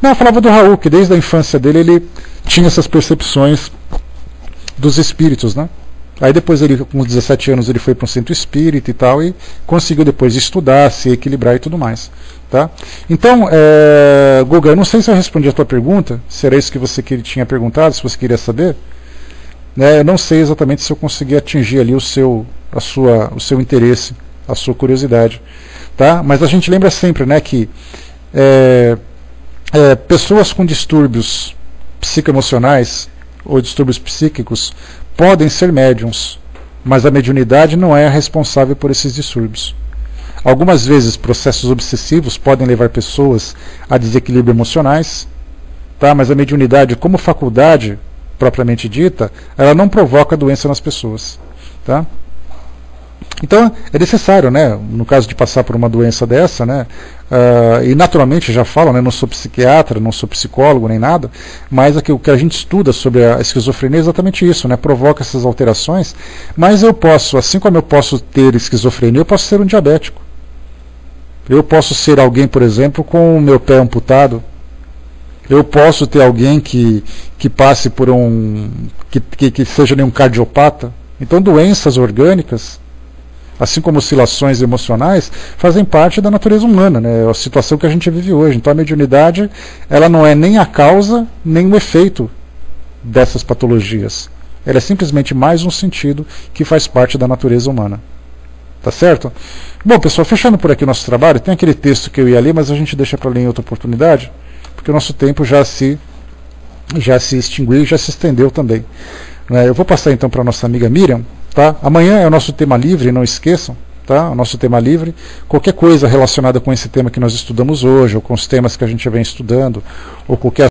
Não, eu falava do Raul, que desde a infância dele ele tinha essas percepções dos espíritos, né? Aí depois ele, com 17 anos, ele foi para um centro espírita e tal, e conseguiu depois estudar, se equilibrar e tudo mais, tá? Então, Guga, eu não sei se eu respondi a tua pergunta, se era isso que você tinha perguntado, se você queria saber, né? Eu não sei exatamente se eu consegui atingir ali o seu interesse, a sua curiosidade, tá? Mas a gente lembra sempre, né, que pessoas com distúrbios psicoemocionais ou distúrbios psíquicos podem ser médiums, mas a mediunidade não é a responsável por esses distúrbios. Algumas vezes processos obsessivos podem levar pessoas a desequilíbrio emocionais, tá? Mas a mediunidade, como faculdade propriamente dita, ela não provoca doença nas pessoas, tá? Então é necessário, né, no caso de passar por uma doença dessa, né, e naturalmente já falo, né, não sou psiquiatra, não sou psicólogo nem nada, mas o que a gente estuda sobre a esquizofrenia é exatamente isso, né, provoca essas alterações, mas eu posso, assim como eu posso ter esquizofrenia, eu posso ser um diabético. Eu posso ser alguém, por exemplo, com o meu pé amputado. Eu posso ter alguém que passe por que seja um cardiopata. Então doenças orgânicas, assim como oscilações emocionais, fazem parte da natureza humana, né? É a situação que a gente vive hoje. Então a mediunidade, ela não é nem a causa, nem o efeito dessas patologias. Ela é simplesmente mais um sentido que faz parte da natureza humana. Tá certo? Bom, pessoal, fechando por aqui o nosso trabalho, tem aquele texto que eu ia ler, mas a gente deixa para ler em outra oportunidade, porque o nosso tempo já se extinguiu e já se estendeu também. Eu vou passar então para a nossa amiga Miriam. Tá? Amanhã é o nosso tema livre, não esqueçam. Tá? O nosso tema livre. Qualquer coisa relacionada com esse tema que nós estudamos hoje, ou com os temas que a gente vem estudando, ou qualquer